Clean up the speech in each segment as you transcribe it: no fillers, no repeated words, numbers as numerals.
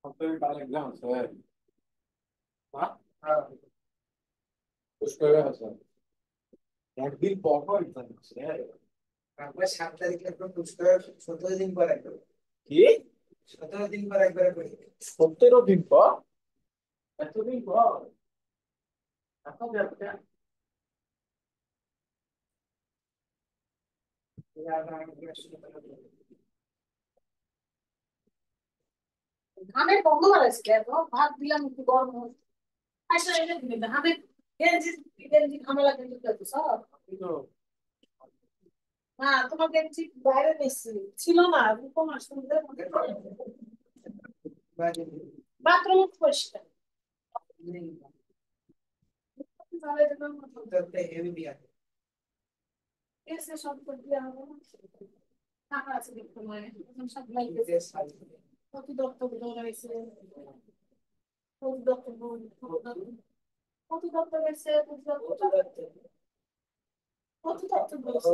حطيت على جنب سؤال. صح؟ اه. مش كده مثلا. يعني دي البوابة internacional. بس হাতটা দিলে একদম পুরস্কার 17 দিন পর একবার। কি? 17 দিন পর একবার করি। 17 দিন পর? এতদিন পর? এখন যাচ্ছে। ধানের গন্ধ বাড়াইছিল এত ভাত দিলাম একটু গরম হচ্ছে আচ্ছা এটা দিবি না আমি গেঞ্জি গেঞ্জি ঝামেলা কিন্তু তো সব কিন্তু না তোমার গেঞ্জি বাইরে নিচ্ছি ছিল না তোমার সুন্দর বাথরুম পরিষ্কার তাহলে এরকম হেভি বিয়া। এসে সব করে দেওয়া হবে না টাকা আছে দেখতে মানে এখন সব লাইতেছে কত দপ্তর দৌড়াইছে কত দপ্তর কত দপ্তর গেছে কত দপ্তর গেছে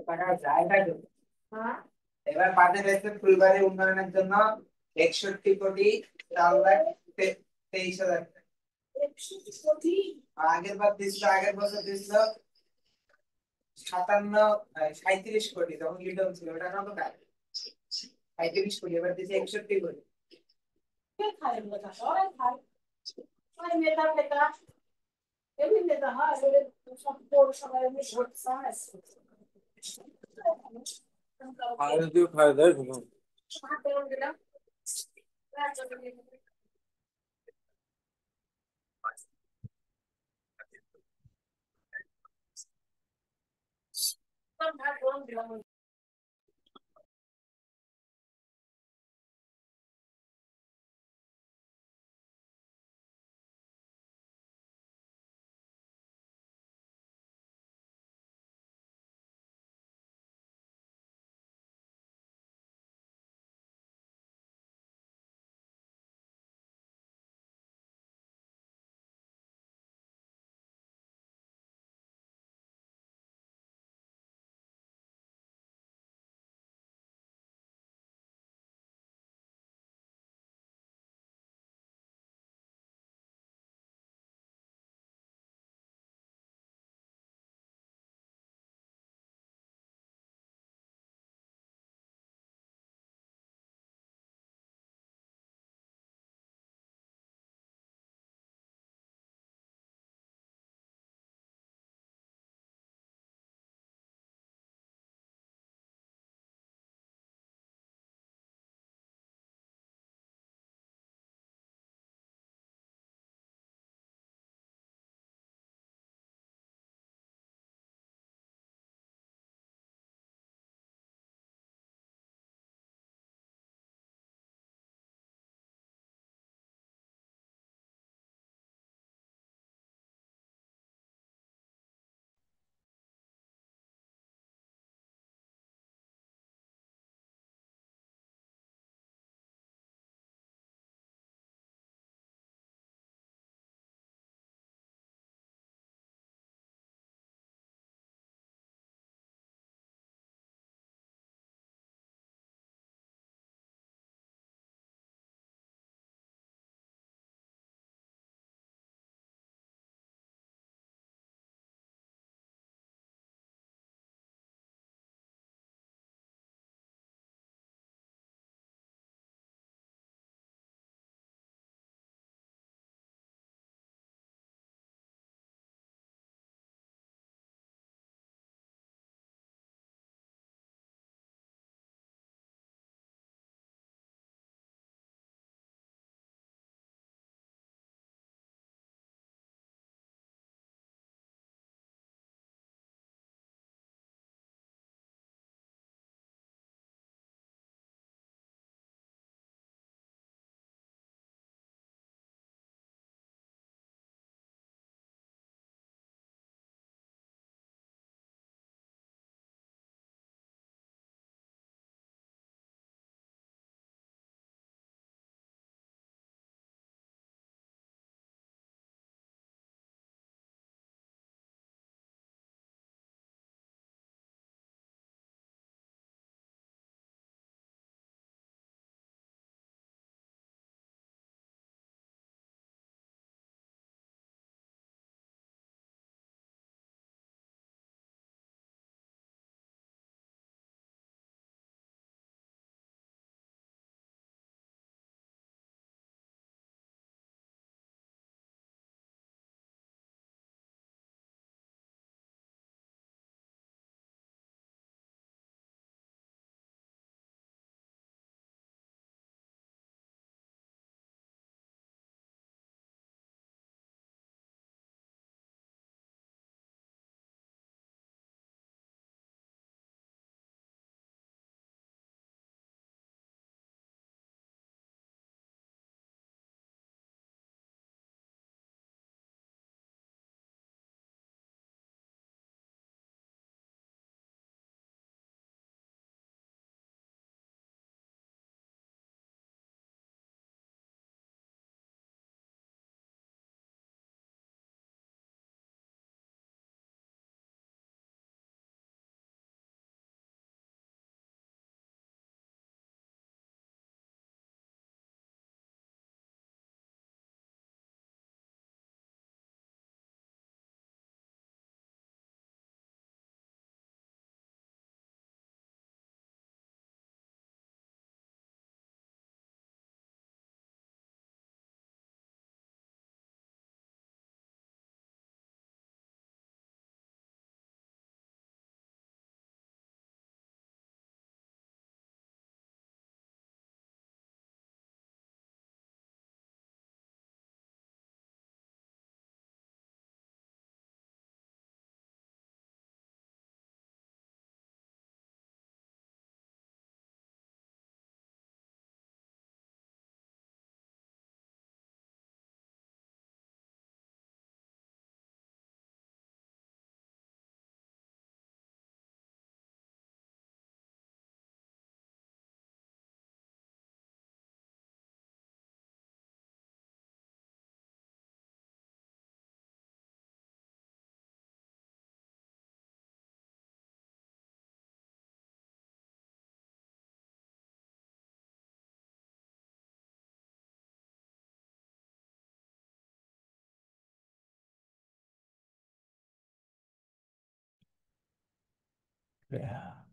টাকা জায়গা দেব। হ্যাঁ এবার বাজেট আছে ফুলবাড়ি উন্নয়নের জন্য 61,23,23,000 টাকা। 100 কোটি আগের বার দিছিল, আগের বছর দিছিল 57 37 কোটি, তখন লিটন ছিল, ওটা কত টাকা? 35 কোটি, এবার দিছে 61 কোটি। কে খায় এগুলো সবাই খায় ওই নেতা নেতা এমনি নেতা হয় সব পৌরসভায় এমনি ভোট চায় খাওয়া দিয়ে খাওয়া দেয় ঘুমাও। হাত গরম দিলাম ভাত গরম দিলাম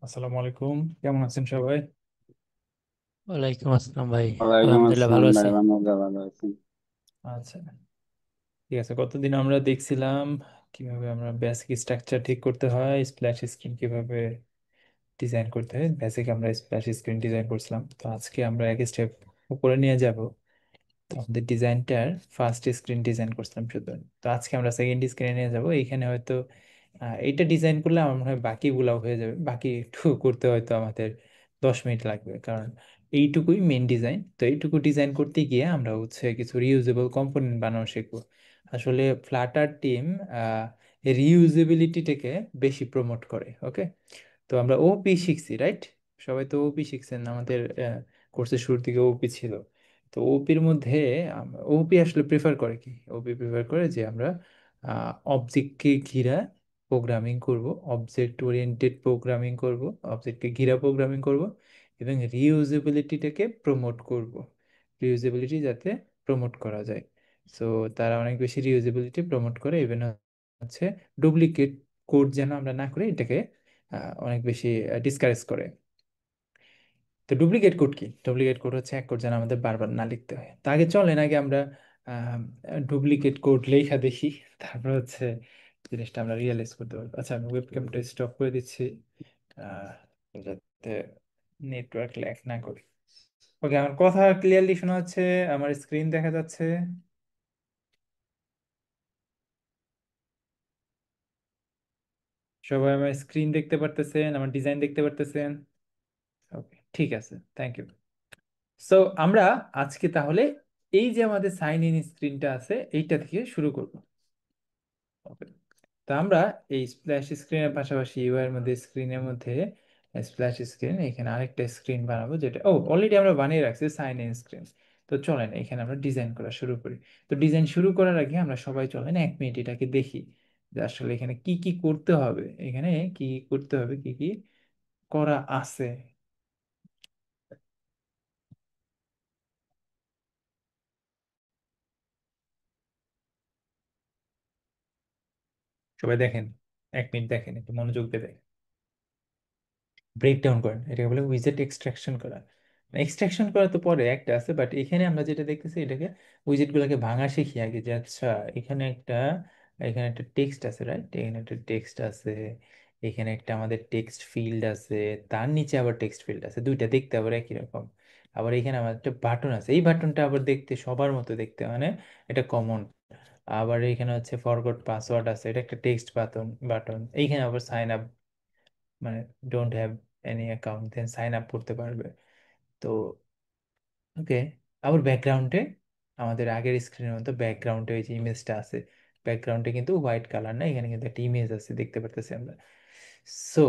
আসসালামু আলাইকুম, কেমন আছেন সবাই? ওয়ালাইকুম আসসালাম ভাই। ওয়ালাইকুম আলহামদুলিল্লাহ আসসালাম ভালো ভাই, আছি। আলহামদুলিল্লাহ ভালো আছি। আচ্ছা, ঠিক আছে। কতদিন আমরা দেখছিলাম কিভাবে আমরা বেসিক স্ট্রাকচার ঠিক করতে হয়, স্প্ল্যাশ স্ক্রিন কিভাবে ডিজাইন করতে হয়। বেসিক আমরা স্প্ল্যাশ স্ক্রিন ডিজাইন করছিলাম, তো আজকে আমরা এক স্টেপ উপরে নিয়ে যাব। তো আমাদের ডিজাইনটার ফার্স্ট স্ক্রিন ডিজাইন করছিলাম শুধু, তো আজকে আমরা সেকেন্ড স্ক্রিনে নিয়ে যাব। এইখানে হয়তো এইটা ডিজাইন করলে আমার মনে হয় বাকিগুলাও হয়ে যাবে, বাকি একটু করতে হয়তো আমাদের 10 মিনিট লাগবে, কারণ এইটুকুই মেন ডিজাইন। তো এইটুকু ডিজাইন করতে গিয়ে আমরা হচ্ছে কিছু রিউজেবল কম্পোনেন্ট বানানো শিখবো। আসলে ফ্লাটার টিম রিউজেবিলিটিটাকে বেশি প্রমোট করে। ওকে, তো আমরা ওপি শিখছি, রাইট? সবাই তো ওপি শিখছেন, আমাদের কোর্সের শুরুর দিকে ওপি ছিল। তো ওপির মধ্যে ওপি আসলে প্রেফার করে কি, ওপি প্রেফার করে যে আমরা অবজেক্টকে ঘিরা প্রোগ্রামিং করব, অবজেক্ট ওরিয়েন্টেড প্রোগ্রামিং করব, অবজেক্টকে ঘিরা প্রোগ্রামিং করব, এবং রিউজেবিলিটিটাকে প্রমোট করব, রিউজেবিলিটি যাতে প্রমোট করা যায়। সো তারা অনেক বেশি রিউজেবিলিটি প্রমোট করে, ইভেন হচ্ছে ডুপ্লিকেট কোড যেন আমরা না করি, এটাকে অনেক বেশি ডিসকারেজ করে। তো ডুপ্লিকেট কোড কি? ডুপ্লিকেট কোড হচ্ছে এক কোড যেন আমাদের বারবার না লিখতে হয়। তো আগে চলেন, আগে আমরা ডুপ্লিকেট কোড লেখা দেখি, তারপর হচ্ছে জিনিসটা আমরা রিয়েলাইজ করতে পারবো। আচ্ছা, আমি ওয়েবক্যামটা স্টপ করে দিচ্ছি, আহ, যাতে নেটওয়ার্ক ল্যাগ না করি। ওকে, আমার কথা ক্লিয়ারলি শোনা যাচ্ছে? আমার স্ক্রিন দেখা যাচ্ছে? সবাই আমার স্ক্রিন দেখতে পারতেছেন? আমার ডিজাইন দেখতে পারতেছেন? ওকে, ঠিক আছে, থ্যাংক ইউ। সো আমরা আজকে তাহলে এই যে আমাদের সাইন ইন স্ক্রিনটা আছে এইটা থেকে শুরু করব। ওকে, তো আমরা এই স্প্ল্যাশ স্ক্রিনের পাশাপাশি ইউআই এর মধ্যে, স্ক্রিনের মধ্যে স্প্ল্যাশ স্ক্রিন, এখানে আরেকটা স্ক্রিন বানাবো, যেটা অলরেডি আমরা বানিয়ে রাখছি, সাইন ইন স্ক্রিন। তো চলেন এখানে আমরা ডিজাইন করা শুরু করি। তো ডিজাইন শুরু করার আগে আমরা সবাই চলেন 1 মিনিট এটাকে দেখি যে আসলে এখানে কি কি করতে হবে, এখানে কি কি করতে হবে, কি কি করা আছে। সবাই দেখেন, 1 মিনিট দেখেন, একটু মনোযোগ দিয়ে দেখেন। ব্রেকডাউন করেন, এটাকে বলে উইজেট এক্সট্রাকশন করা। এক্সট্রাকশন করা তো পরে একটা আছে, বাট এখানে আমরা যেটা দেখতেছি এটাকে উইজেট গুলোকে ভাঙা শিখি আগে, যে আচ্ছা এখানে একটা টেক্সট আছে, রাইট? এখানে একটা টেক্সট আছে, এখানে একটা আমাদের টেক্সট ফিল্ড আছে, তার নিচে আবার টেক্সট ফিল্ড আছে, দুইটা দেখতে আবার একই রকম। আবার এখানে আমার একটা বাটন আছে, এই বাটনটা আবার দেখতে সবার মতো দেখতে, মানে এটা কমন। আবার এখানে হচ্ছে ফরগট পাসওয়ার্ড আছে, এটা একটা টেক্সট বাটন। এইখানে আবার সাইন আপ, মানে don't have any account then sign up করতে পারবে। তো ওকে, আবার ব্যাকগ্রাউন্ডে আমাদের আগের স্ক্রিনের মতো ব্যাকগ্রাউন্ডে ওই যে ইমেজটা আছে, ব্যাকগ্রাউন্ডে কিন্তু হোয়াইট কালার না, এখানে কিন্তু একটা ইমেজ আছে, দেখতে পারতেছি আমরা। সো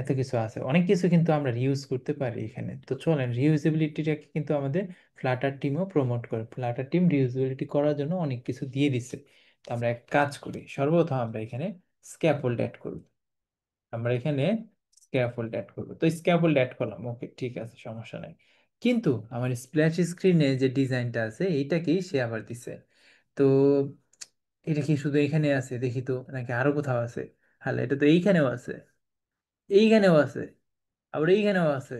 এত কিছু আছে, অনেক কিছু কিন্তু আমরা রিউজ করতে পারি এখানে। তো চলেন, রিউজেবিলিটিটাকে কিন্তু আমাদের ফ্লাটার টিমও প্রমোট করে, ফ্লাটার টিম রিউজেবিলিটি করার জন্য অনেক কিছু দিয়ে দিচ্ছে। তো আমরা এক কাজ করি, সর্বপ্রথম আমরা এখানে স্ক্যাফোল্ড অ্যাড করব। আমরা এখানে স্ক্যাফোল্ড অ্যাড করবো, তো স্ক্যাফোল্ড অ্যাড করলাম, ওকে ঠিক আছে, সমস্যা নাই। কিন্তু আমার স্প্ল্যাশ স্ক্রিনে যে ডিজাইনটা আছে এইটাকেই সে আবার দিছে। তো এটা কি শুধু এখানে আছে দেখি তো, নাকি আরো কোথাও আছে? হ্যাঁ, এটা তো এইখানেও আছে, এইখানেও আছে, আবার এইখানেও আছে,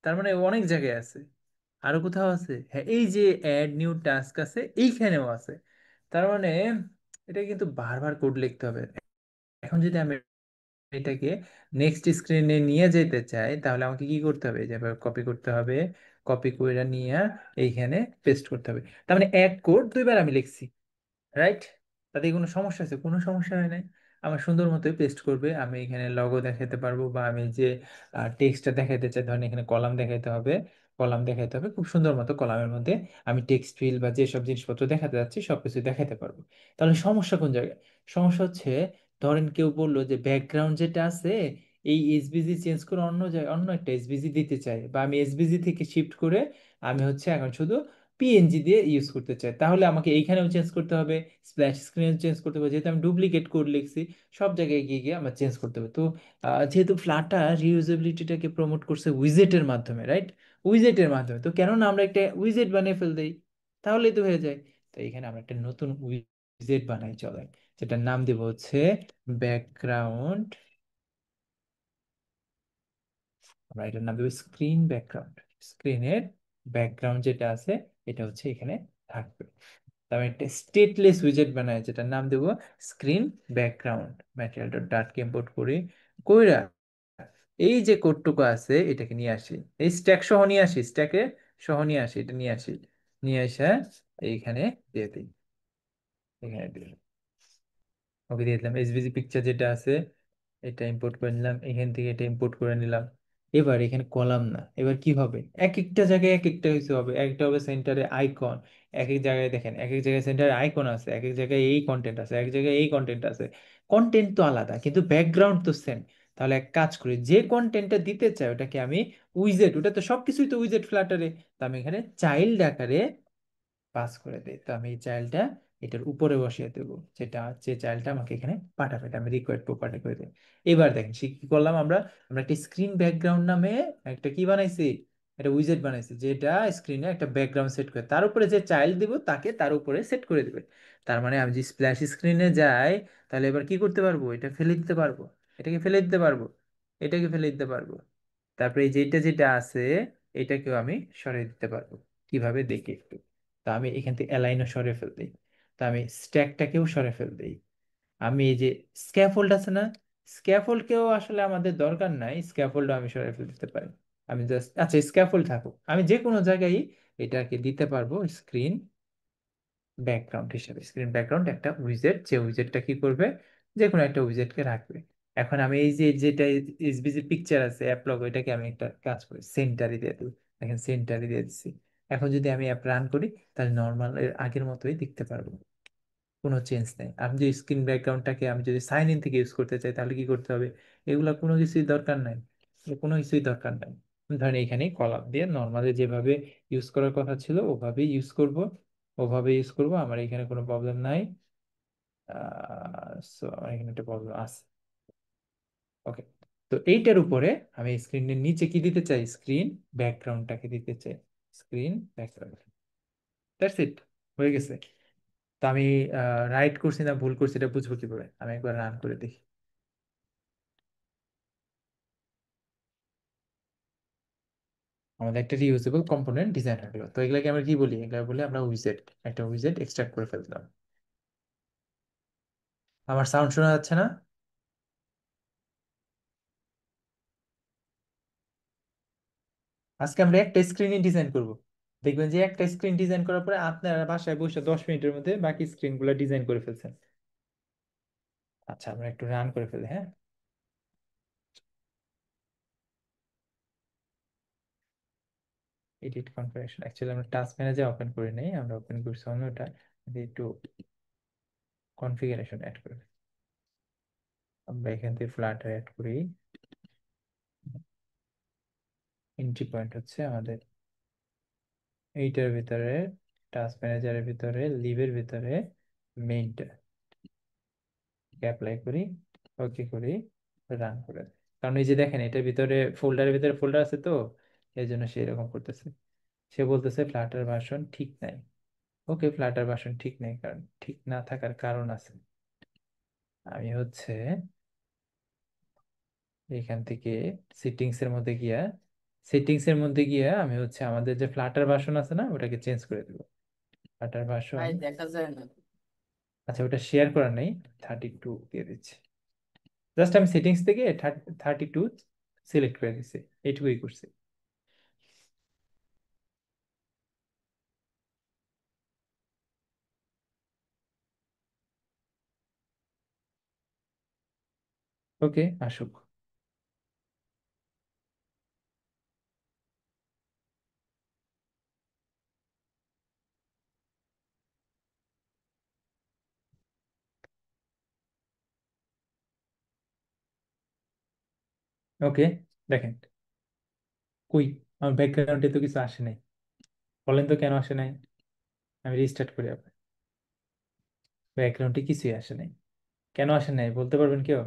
তার মানে অনেক জায়গায় আছে। আরো কোথাও আছে, হ্যাঁ, এই যে অ্যাড নিউ টাস্ক আছে এইখানেও আছে। তার মানে এটা কিন্তু বারবার কোড লিখতে হবে। এখন যদি আমি এটাকে নেক্সট স্ক্রিনে নিয়ে যেতে চাই, তাহলে আমাকে কি করতে হবে? যেভাবে কপি করতে হবে, কপি করে নিয়ে এইখানে পেস্ট করতে হবে। তার মানে এক কোড দুইবার আমি লিখছি, রাইট? তাতে কোনো সমস্যা আছে? কোনো সমস্যা হয় নাই। আমার সুন্দর মতোই পেস্ট করবে, আমি এখানে লগো দেখাতে পারবো, বা আমি যে টেক্সটটা দেখাতে চাই, ধরেন এখানে কলাম দেখাতে হবে, কলাম দেখাতে হবে, খুব সুন্দর মতো কলামের মধ্যে আমি টেক্সট ফিল্ড বা যেসব জিনিসপত্র দেখাতে যাচ্ছি সবকিছু দেখাতে পারবো। তাহলে সমস্যা কোন জায়গায়? সমস্যা হচ্ছে, ধরেন কেউ বললো যে ব্যাকগ্রাউন্ড যেটা আছে এই এসবিজি চেঞ্জ করে অন্য জায়গায় অন্য একটা এসবিজি দিতে চাই, বা আমি এসবিজি থেকে শিফট করে আমি হচ্ছে এখন শুধু পিএনজি দিয়ে ইউজ করতে চাই, তাহলে আমাকে এইখানেও চেঞ্জ করতে হবে, স্প্ল্যাশ স্ক্রিনে চেঞ্জ করতে হবে, যেহেতু আমি ডুপ্লিকেট কোড লিখছি, সব জায়গায় গিয়ে গিয়ে আমার চেঞ্জ করতে হবে। তো যেহেতু ফ্লাটার রিউজেবিলিটিটাকে প্রমোট করছে উইজেটের মাধ্যমে, রাইট? উইজেটের মাধ্যমে, তো কেননা আমরা একটা উইজেট বানিয়ে ফেল দেই, তাহলেই তো হয়ে যায়। তো এখানে আমরা একটা নতুন উইজেট বানাই, চলে, যেটার নাম দেবো হচ্ছে ব্যাকগ্রাউন্ড আমরা এটার নাম দেবো স্ক্রিন ব্যাকগ্রাউন্ড। স্ক্রিনের ব্যাকগ্রাউন্ড যেটা আছে এটা হচ্ছে এখানে থাকবে। আমি একটা স্টেটলেস উইজেট বানাই যেটার নাম দেবো স্ক্রিন ব্যাকগ্রাউন্ড। ম্যাটেরিয়াল ডট ডার্টকে ইম্পোর্ট করি, কইরা এই যে কোডটুকু আছে এটাকে নিয়ে আসি, এই স্ট্যাক সহ নিয়ে আসি, স্ট্যাকে সহ নিয়ে আসি, এটা নিয়ে আসি, নিয়ে এসে এইখানে দিয়ে দিই, এখানে দিয়ে দিই। ওকে দিয়ে দিলাম। এসভিজি পিকচার যেটা আছে এটা ইম্পোর্ট করে নিলাম, এখান থেকে এটা ইম্পোর্ট করে নিলাম। এবার এখানে কলাম না, এবার কি হবে, এক একটা জায়গায় এক একটা কিছু হবে। একটা হবে সেন্টারে আইকন, এক এক জায়গায় দেখেন এক এক জায়গায় সেন্টারে আইকন আছে, এক এক জায়গায় এই কন্টেন্ট আছে, এক জায়গায় এই কন্টেন্ট আছে। কন্টেন্ট তো আলাদা কিন্তু ব্যাকগ্রাউন্ড তো সেম। তাহলে এক কাজ করি, যে কন্টেন্টটা দিতে চাই ওটাকে আমি উইজেট, ওটা তো সবকিছুই তো উইজেট ফ্ল্যাটারে, তো আমি এখানে চাইল্ড আকারে পাস করে দেই। তো আমি এই চাইল্ডটা এটার উপরে বসিয়ে দেবো, যেটা যে চাইল্ডটা আমাকে এখানে পাঠাবে, এটা আমি রিকোয়ার্ড প্রপার্টি করে দিই। এবার দেখেন সে কি করলাম, আমরা আমরা একটা স্ক্রিন ব্যাকগ্রাউন্ড নামে একটা কি বানাইছি, একটা উইজেট বানাইছি, যেটা স্ক্রিনে একটা ব্যাকগ্রাউন্ড সেট করে তার উপরে যে চাইল্ড দিব তাকে তার উপরে সেট করে দিবে। তার মানে আমি যে স্প্ল্যাশ স্ক্রিনে যাই, তাহলে এবার কি করতে পারবো, এটা ফেলে দিতে পারবো, এটাকে ফেলে দিতে পারবো, এটাকে ফেলে দিতে পারবো। তারপরে এই যেটা যেটা আছে এটাকেও আমি সরিয়ে দিতে পারবো। কিভাবে দেখি একটু। তো আমি এখান থেকে অ্যালাইনও সরে ফেল দিই, তো আমি স্ট্যাকটাকেও সরে ফেল দিই। আমি এই যে স্ক্যাফোল্ড আছে না, স্ক্যাফোল্ডকেও আসলে আমাদের দরকার নাই, স্ক্যাফোল্ড আমি সরে ফেল দিতে পারি। আমি জাস্ট আচ্ছা স্ক্যাফোল্ড থাকুক, আমি যে কোনো জায়গায় এটাকে দিতে পারবো স্ক্রিন ব্যাকগ্রাউন্ড হিসেবে। স্ক্রিন ব্যাকগ্রাউন্ড একটা উইজেট, যে উইজেটটা কি করবে, যে কোনো একটা উইজেটকে রাখবে। এখন আমি এই যে যেটা এসবিজি পিকচার আছে অ্যাপ লগো, এটাকে আমি একটা কাজ করি সেন্টারে দিয়ে দিই। দেখেন সেন্টারে দিয়ে দিচ্ছি। এখন যদি আমি অ্যাপ রান করি তাহলে নর্মাল এর আগের মতোই দেখতে পারবো, কোনো চেঞ্জ নেই। আমি যদি স্ক্রিন ব্যাকগ্রাউন্ডটাকে আমি যদি সাইন ইন থেকে ইউজ করতে চাই তাহলে কি করতে হবে, এগুলা কোনো কিছুই দরকার নাই, এগুলো কোনো কিছুই দরকার নাই। ধরেন এখানে কলাম দিয়ে নর্মালি যেভাবে ইউজ করার কথা ছিল ওভাবেই ইউজ করব, ওভাবে ইউজ করব, আমার এখানে কোনো প্রবলেম নাই। সো আমার এখানে একটা প্রবলেম আছে। ওকে, তো এইটার উপরে আমি স্ক্রিনের নিচে কি দিতে চাই, স্ক্রিন ব্যাকগ্রাউন্ডটাকে দিতে চাই, স্ক্রিন ব্যাকগ্রাউন্ড। দ্যাটস ইট, হয়ে গেছে। তো আমি রাইট করছি না ভুল করছি এটা বুঝবো কিভাবে, আমি একবার রান করে দেখি। আমাদের একটা রিউজেবল কম্পোনেন্ট ডিজাইন হয়ে গেল। তো এগুলাকে আমরা কি বলি, এগুলা বলি আমরা উইজেট, একটা উইজেট এক্সট্রাক্ট করে ফেললাম। আমার সাউন্ড শোনা যাচ্ছে না? আজকে আমরা একটা স্ক্রিনই ডিজাইন করব, দেখবেন যে একটা স্ক্রিন ডিজাইন করার পরে আপনারা বাসায় বসে 10 মিনিটের মধ্যে বাকি স্ক্রিনগুলো ডিজাইন করে ফেলছেন। আচ্ছা আমরা একটু রান করে ফেলি, হ্যাঁ। এডিট কনফিগারেশন, অ্যাকচুয়ালি আমরা টাস্ক ম্যানেজার ওপেন করে নেই, আমরা ওপেন করছি অন্যটা। একটু কনফিগারেশন অ্যাড করি, আমরা এখান থেকে ফ্ল্যাটার অ্যাড করি। এন্ট্রি পয়েন্ট হচ্ছে আমাদের এইটার ভিতরে, টাস্ক ম্যানেজারের ভিতরে, লিভের ভিতরে মেইনটা অ্যাপ্লাই করি, ওকে করি, রান করে দিই। কারণ এই যে দেখেন এটার ভিতরে ফোল্ডারের ভিতরে ফোল্ডার আছে, তো এই জন্য সে এরকম করতেছে। সে বলতেছে ফ্লাটার ভার্সন ঠিক নাই। ওকে, ফ্লাটার ভার্সন ঠিক নেই, কারণ ঠিক না থাকার কারণ আছে। আমি হচ্ছে এখান থেকে সেটিংস এর মধ্যে গিয়া, সেটিংস এর মধ্যে গিয়া আমি হচ্ছে আমাদের যে ফ্লাটার ভার্সন আছে না ওটাকে চেঞ্জ করে দেবো। ফ্লাটার ভার্সন, ভাই দেখা যায় না। আচ্ছা ওটা শেয়ার করা নেই, 32 দিয়ে দিচ্ছি। জাস্ট আমি সেটিংস থেকে 32 সিলেক্ট করে দিচ্ছি, এইটুকুই করছি। ওকে আসুক। ওকে, দেখেন কই আমার ব্যাকগ্রাউন্ডে তো কিছু আসে নাই, বলেন তো কেন আসে নাই। আমি রিস্টার্ট করি আবার, ব্যাকগ্রাউন্ডে কিছুই আসে নাই। কেন আসে নাই বলতে পারবেন কেউ?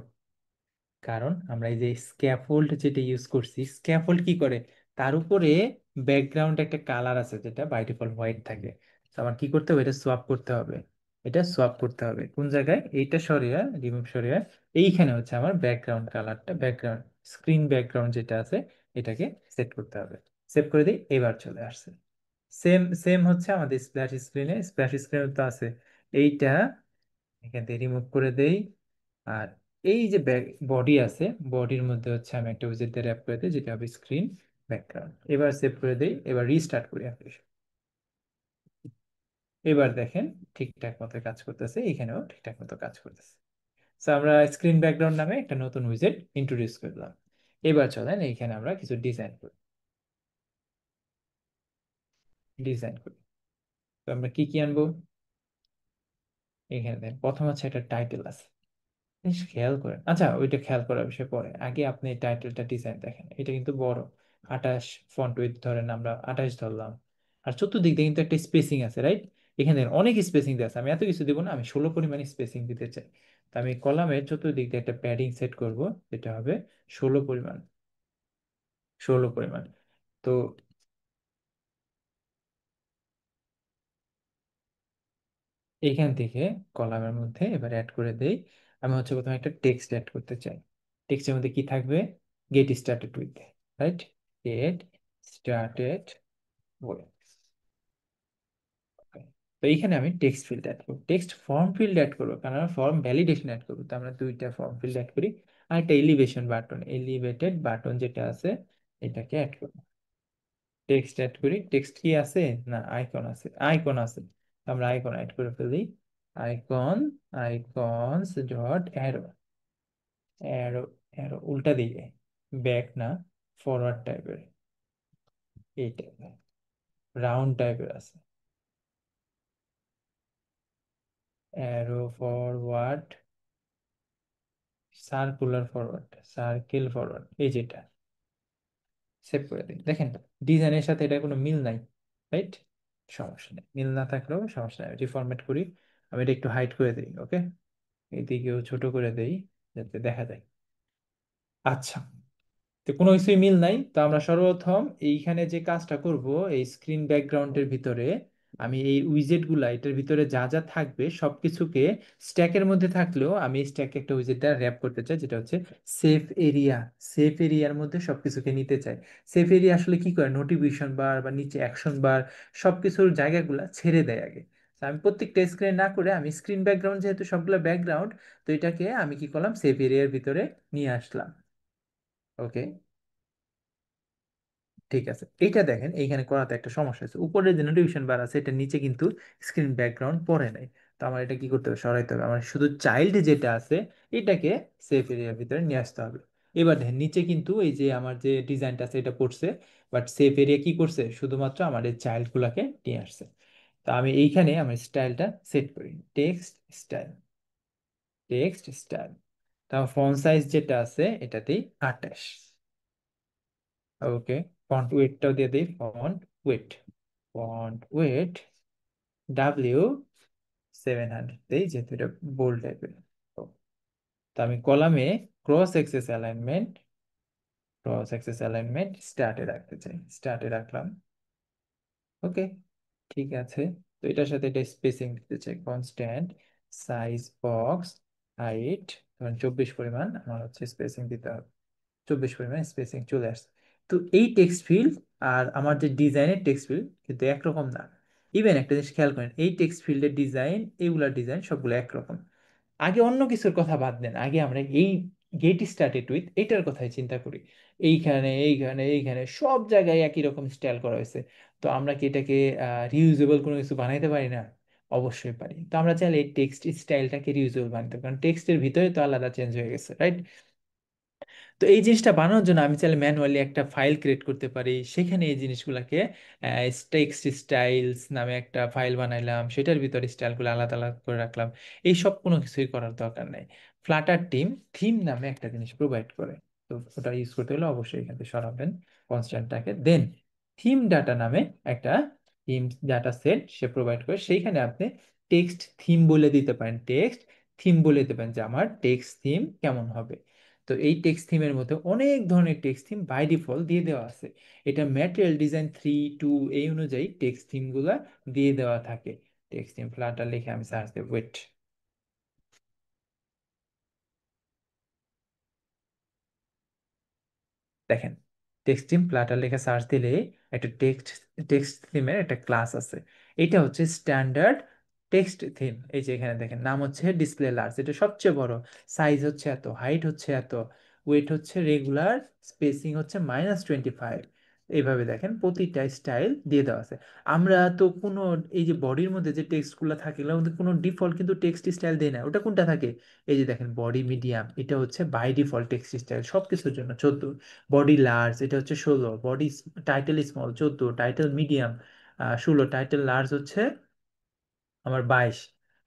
কারণ আমরা এই যে স্ক্যাফোল্ড যেটা ইউজ করছি, স্ক্যাফোল্ড কি করে, তার উপরে ব্যাকগ্রাউন্ড একটা কালার আছে যেটা বাই ডিফল্ট হোয়াইট থাকে। তো আমার কি করতে হবে, এটা সোয়াপ করতে হবে। এটা সোয়াপ করতে হবে কোন জায়গায়, এইটা সরিয়ে রিমুভ সরিয়ে এইখানে হচ্ছে আমার ব্যাকগ্রাউন্ড কালারটা, ব্যাকগ্রাউন্ড স্ক্রিন ব্যাকগ্রাউন্ড যেটা আছে এটাকে সেট করতে হবে। সেভ করে দিই, এবার চলে আসছে। সেম সেম হচ্ছে আমাদের স্প্ল্যাশ স্ক্রিনে। স্প্ল্যাশ স্ক্রিনে তো আছে এইটা, এখান থেকে রিমুভ করে দেই। আর এই যে বডি আছে, বডির মধ্যে হচ্ছে আমি একটা উইজেট দিয়ে র্যাপ করে দিই, যেটা হবে স্ক্রিন ব্যাকগ্রাউন্ড। এবার সেভ করে দেই, এবার রিস্টার্ট করি application। এবার দেখেন ঠিকঠাক মতো কাজ করতেছে, এখানেও ঠিকঠাক মতো কাজ করতেছে। তো আমরা স্ক্রিন ব্যাকগ্রাউন্ড নামে একটা নতুন উইজেট ইন্ট্রোডিউস করলাম। এবার চলেন এইখানে আমরা কিছু ডিজাইন করি। তো আমরা কি কি আনবো, এখানে দেখেন প্রথম হচ্ছে একটা টাইটেল আছে, বেশ খেয়াল করেন। আচ্ছা, ওইটা খেয়াল করার বিষয় পরে, আগে আপনি টাইটেলটা ডিজাইন দেখেন। এটা কিন্তু বড়, 28 ফন্ট উইডথ ধরেন, আমরা 28 ধরলাম। আর চতুর্দিক দিয়ে কিন্তু একটা স্পেসিং আছে, রাইট? এখানে দেখেন অনেক স্পেসিং দেওয়া আছে। আমি এত কিছু দিব না, আমি 16 পরিমাণ স্পেসিং দিতে চাই। তো আমি কলামের চতুর্দিক দিয়ে একটা প্যাডিং সেট করব, যেটা হবে 16 পরিমাণ। 16 পরিমাণ। তো এইখান থেকে কলামের মধ্যে এবার অ্যাড করে দেই। আমি হচ্ছে প্রথমে একটা টেক্সট অ্যাড করতে চাই। টেক্সটের মধ্যে কি থাকবে? Get started with, right? Get started with. তো এইখানে আমি টেক্সট ফিল্ড অ্যাড করবো, টেক্সট ফর্ম ফিল্ড অ্যাড করবো, কারণ আমরা ফর্ম ভ্যালিডেশন অ্যাড করবো। তো আমরা দুইটা ফর্ম ফিল্ড অ্যাড করি। আর একটা এলিভেশন বাটন, এলিভেটেড বাটন যেটা আছে, এটাকে অ্যাড করবো। টেক্সট অ্যাড করি। টেক্সট কি আছে? না, আইকন আছে। আইকন আছে, আমরা আইকন অ্যাড করে ফেলি। Icon, icons dot arrow. Arrow, arrow উল্টা দিকে, ব্যাক না, ফরওয়ার্ড টাইপের, এই টাইপের রাউন্ড টাইপের আছে। Arrow forward, circular forward, circle forward, এই যেটা। সেভ করে দিই। দেখেন ডিজাইনের সাথে এটা কোনো মিল নাই, রাইট? সমস্যা নেই, মিল না থাকলেও সমস্যা নেই। রিফরম্যাট করি, আমি এটা একটু হাইড করে দিই, ওকে? এদিকেও ছোট করে দেই যাতে দেখা যায়। আচ্ছা, তো কোনো কিছুই মিল নাই। তো আমরা সর্বপ্রথম এইখানে যে কাজটা করব, এই স্ক্রিন ব্যাকগ্রাউন্ডের ভিতরে আমি এই উইজেট গুলা, এটার ভিতরে যা যা থাকবে সবকিছুকে স্ট্যাকের মধ্যে থাকলেও আমি স্ট্যাকে একটা উইজেট দ্বারা র্যাপ করতে চাই, যেটা হচ্ছে সেফ এরিয়া। সেফ এরিয়ার মধ্যে সবকিছুকে নিতে চাই। সেফ এরিয়া আসলে কি করে? নোটিফিকেশন বার বা নিচে অ্যাকশন বার, সবকিছুর জায়গাগুলা ছেড়ে দেয় আগে। তো আমি প্রত্যেকটা স্ক্রিনে না করে, আমি স্ক্রিন ব্যাকগ্রাউন্ড যেহেতু সবগুলো ব্যাকগ্রাউন্ড, তো এটাকে আমি কি করলাম, সেফ এরিয়ার ভিতরে নিয়ে আসলাম। ওকে, ঠিক আছে। এইটা দেখেন এইখানে করাতে একটা সমস্যা আছে, উপরে যে নোটিফিকেশন বার আছে এটা নিচে কিন্তু স্ক্রিন ব্যাকগ্রাউন্ড পড়ে নাই। তো আমার এটা কি করতে হবে? সরাইতে হবে। আমার শুধু চাইল্ড যেটা আছে এটাকে সেফ এরিয়ার ভিতরে নিয়ে আসতে হবে। এবার দেখেন নিচে কিন্তু এই যে আমার যে ডিজাইনটা আছে এটা পড়ছে, বাট সেফ এরিয়া কি করছে? শুধুমাত্র আমার এই চাইল্ড গুলাকে নিয়ে আসছে। তো আমি এইখানে আমার স্টাইলটা সেট করি, টেক্সট স্টাইল, টেক্সট স্টাইল। তারপর ফন্ট সাইজ যেটা আছে এটাতেই 28। ওকে, ফন্ট ওয়েটটাও দিয়ে দিই, font wait, font wait W700 দেই, যেহেতু এটা বোল্ড টাইপের। তো আমি কলামে cross axis alignment, cross axis alignment স্টার্টে রাখতে চাই, স্টার্টে রাখলাম। ওকে, ঠিক আছে। তো এটার সাথে এটা স্পেসিং দিতে চাই, কনস্ট্যান্ট সাইজ বক্স হাইট, ধরেন 24 পরিমাণ আমার হচ্ছে স্পেসিং দিতে হবে। 24 পরিমাণ স্পেসিং চলে আসছে। তো এই টেক্সট ফিল্ড আর আমার যে ডিজাইনের টেক্সট ফিল্ড কিন্তু একরকম না। ইভেন একটা জিনিস খেয়াল করেন, এই টেক্সট ফিল্ডের ডিজাইন, এইগুলার ডিজাইন সবগুলো একরকম। আগে অন্য কিছুর কথা বাদ দেন, আগে আমরা এই গেট স্টার্টেড উইথ এটার কথাই চিন্তা করি। এইখানে এইখানে এইখানে সব জায়গায় একই রকম স্টাইল করা হয়েছে। তো আমরা কি এটাকে রিউজেবল কোনো কিছু বানাইতে পারি না? অবশ্যই পারি। তো আমরা চাইলে এই টেক্সট স্টাইলটাকে রিউজেবল বানাতে পারি, কারণ টেক্সটের ভিতরে তো আলাদা চেঞ্জ হয়ে গেছে, রাইট? তো এই জিনিসটা বানানোর জন্য আমি চাইলে ম্যানুয়ালি একটা ফাইল ক্রিয়েট করতে পারি, সেখানে এই জিনিসগুলোকে টেক্সট স্টাইলস নামে একটা ফাইল বানাইলাম, সেটার ভিতরে স্টাইলগুলো আলাদা আলাদা করে রাখলাম। এই সব কোনো কিছুই করার দরকার নেই। ফ্লাটার টিম থিম নামে একটা জিনিস প্রোভাইড করে। তো ওটা ইউজ করতে হলে অবশ্যই এখান থেকে সরাবেন কনস্ট্যান্টটাকে। দেন থিম ডাটা নামে একটা থিম ডাটা সেট সে প্রোভাইড করে, সেইখানে আপনি টেক্সট থিম বলে দিতে পারেন, টেক্সট থিম বলে দিতে পারেন যে আমার টেক্সট থিম কেমন হবে। তো এই টেক্সট থিমের মধ্যে অনেক ধরনের টেক্সট থিম বাই ডিফল্ট দিয়ে দেওয়া আছে। এটা ম্যাটেরিয়াল ডিজাইন 3.2 এই অনুযায়ী টেক্সট থিম গুলা দিয়ে দেওয়া থাকে। টেক্সট থিম ফ্লাটার লিখে আমি সার্চ দেব, ওয়েট। দেখেন টেক্সট থিম ফ্লাটার লেখা সার্চ দিলে একটা টেক্সট থিমের একটা ক্লাস আছে। এটা হচ্ছে স্ট্যান্ডার্ড টেক্সট থিম। এই যে এখানে দেখেন নাম হচ্ছে ডিসপ্লে লার্জ, এটা সবচেয়ে বড়, সাইজ হচ্ছে এত, হাইট হচ্ছে এত, ওয়েট হচ্ছে রেগুলার, স্পেসিং হচ্ছে -25। এইভাবে দেখেন প্রতিটা স্টাইল দিয়ে দেওয়া আছে। আমরা তো কোনো এই যে বডির মধ্যে যে টেক্সটগুলো থাকে এগুলোর মধ্যে কোনো ডিফল্ট কিন্তু টেক্সট স্টাইল দেয় না, ওটা কোনটা থাকে? এই যে দেখেন বডি মিডিয়াম, এটা হচ্ছে বাই ডিফল্ট টেক্সট স্টাইল সব কিছুর জন্য 14। বডি লার্জ এটা হচ্ছে 16, body title small 14, title medium 16, title large হচ্ছে আমার 22।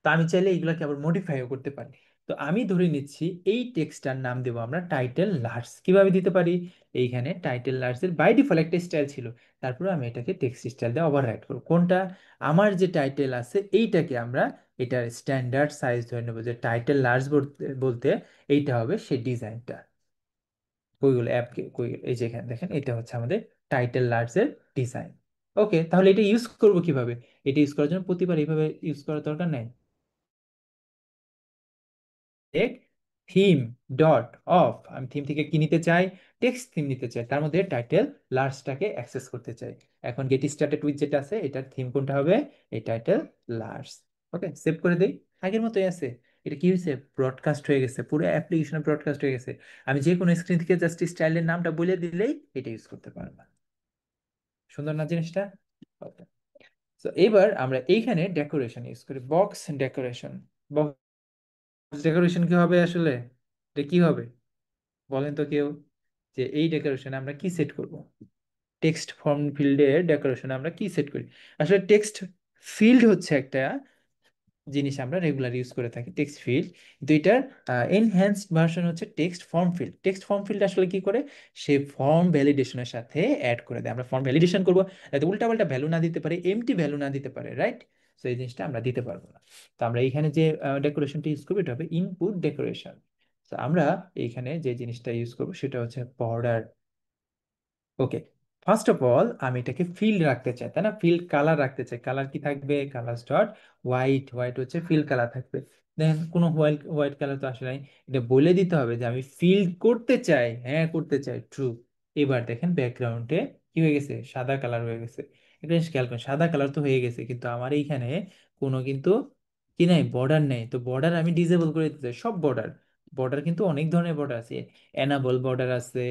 তো আমি চাইলে এগুলোকে আবার মডিফাইও করতে পারি। তো আমি ধরে নিচ্ছি এই টেক্সটটার নাম দেবো আমরা টাইটেল লার্জ। কিভাবে দিতে পারি? এইখানে টাইটেল লার্জের বাই ডিফল্ট একটা স্টাইল ছিল, তারপরে আমি এটাকে টেক্সট স্টাইল দিয়ে ওভাররাইট করবো। কোনটা? আমার যে টাইটেল আছে এইটাকে আমরা এটার স্ট্যান্ডার্ড সাইজ ধরে নেবো, যে টাইটেল লার্জ বলতে বলতে এইটা হবে সেই ডিজাইনটা। কইগুলো অ্যাপকে কইগুলো এই যে এখানে দেখেন এটা হচ্ছে আমাদের টাইটেল লার্জের ডিজাইন। ওকে, তাহলে এটা ইউজ করব কিভাবে? এটা ইউজ করার জন্য প্রতিবার এইভাবে ইউজ করার দরকার নেই। থিম ডট অফ, আমি থিম থেকে কি নিতে চাই? টেক্সট থিম নিতে চাই, তার মধ্যে টাইটেল লার্জটাকে অ্যাক্সেস করতে চাই। এখন গেট স্টার্টেড উইথ যেটা আছে এটার থিম কোনটা হবে? এই টাইটেল লার্জ। ওকে, সেভ করে দেই। আগের মতোই আছে। এটা কি হয়েছে? ব্রডকাস্ট হয়ে গেছে, পুরো অ্যাপ্লিকেশনে ব্রডকাস্ট হয়ে গেছে। আমি যে কোনো স্ক্রিন থেকে জাস্ট স্টাইলের নামটা বলে দিলেই এটা ইউজ করতে পারবা। সুন্দর না জিনিসটা? ওকে, তো এবার আমরা এইখানে ডেকোরেশন ইউজ করি, বক্স ডেকোরেশন। বক্স ডেকোরেশন কি হবে আসলে? এটা কি হবে বলেন তো কেউ, যে এই ডেকোরেশনে আমরা কি সেট করব? টেক্সট ফর্ম ফিল্ডের ডেকোরেশনে আমরা কি সেট করি? আসলে টেক্সট ফিল্ড হচ্ছে একটা জিনিস আমরা রেগুলার ইউজ করে থাকি, টেক্সট ফিল্ড। কিন্তু এটার এনহ্যান্সড ভার্সন হচ্ছে text form field. Text form field আসলে কি করে? সে ফর্ম ভ্যালিডেশনের সাথে অ্যাড করে দেয়। আমরা ফর্ম ভ্যালিডেশন করবো যাতে উল্টাপাল্টা ভ্যালু না দিতে পারে, এমটি ভ্যালু না দিতে পারে, রাইট? তো এই জিনিসটা আমরা দিতে পারবো না। তো আমরা এইখানে যে ডেকোরেশনটা ইউজ করবো এটা হবে ইনপুট ডেকোরেশন। তো আমরা এইখানে যে জিনিসটা ইউজ করবো সেটা হচ্ছে border. Okay, first of all আমি এটাকে ফিল্ড রাখতে চাই, তাই না? ফিল্ড কালার রাখতে চাই। কালার কি থাকবে? Colour dot white. হোয়াইট হচ্ছে ফিল্ড কালার থাকবে। দেখেন কোনো হোয়াইট হোয়াইট কালার তো আসলে নাই। এটা বলে দিতে হবে যে আমি ফিল্ড করতে চাই, হ্যাঁ করতে চাই, ট্রু। এবার দেখেন ব্যাকগ্রাউন্ডে কি হয়ে গেছে? সাদা কালার হয়ে গেছে। এটা জিনিস খেয়াল করেন, সাদা কালার তো হয়ে গেছে, কিন্তু আমার এইখানে কোনো কিন্তু কি নাই, বর্ডার নেই। তো বর্ডার আমি ডিসেবল করে দিতে চাই, সব বর্ডার। বর্ডার কিন্তু অনেক ধরনের বর্ডার আছে, এনাবল বর্ডার আছে,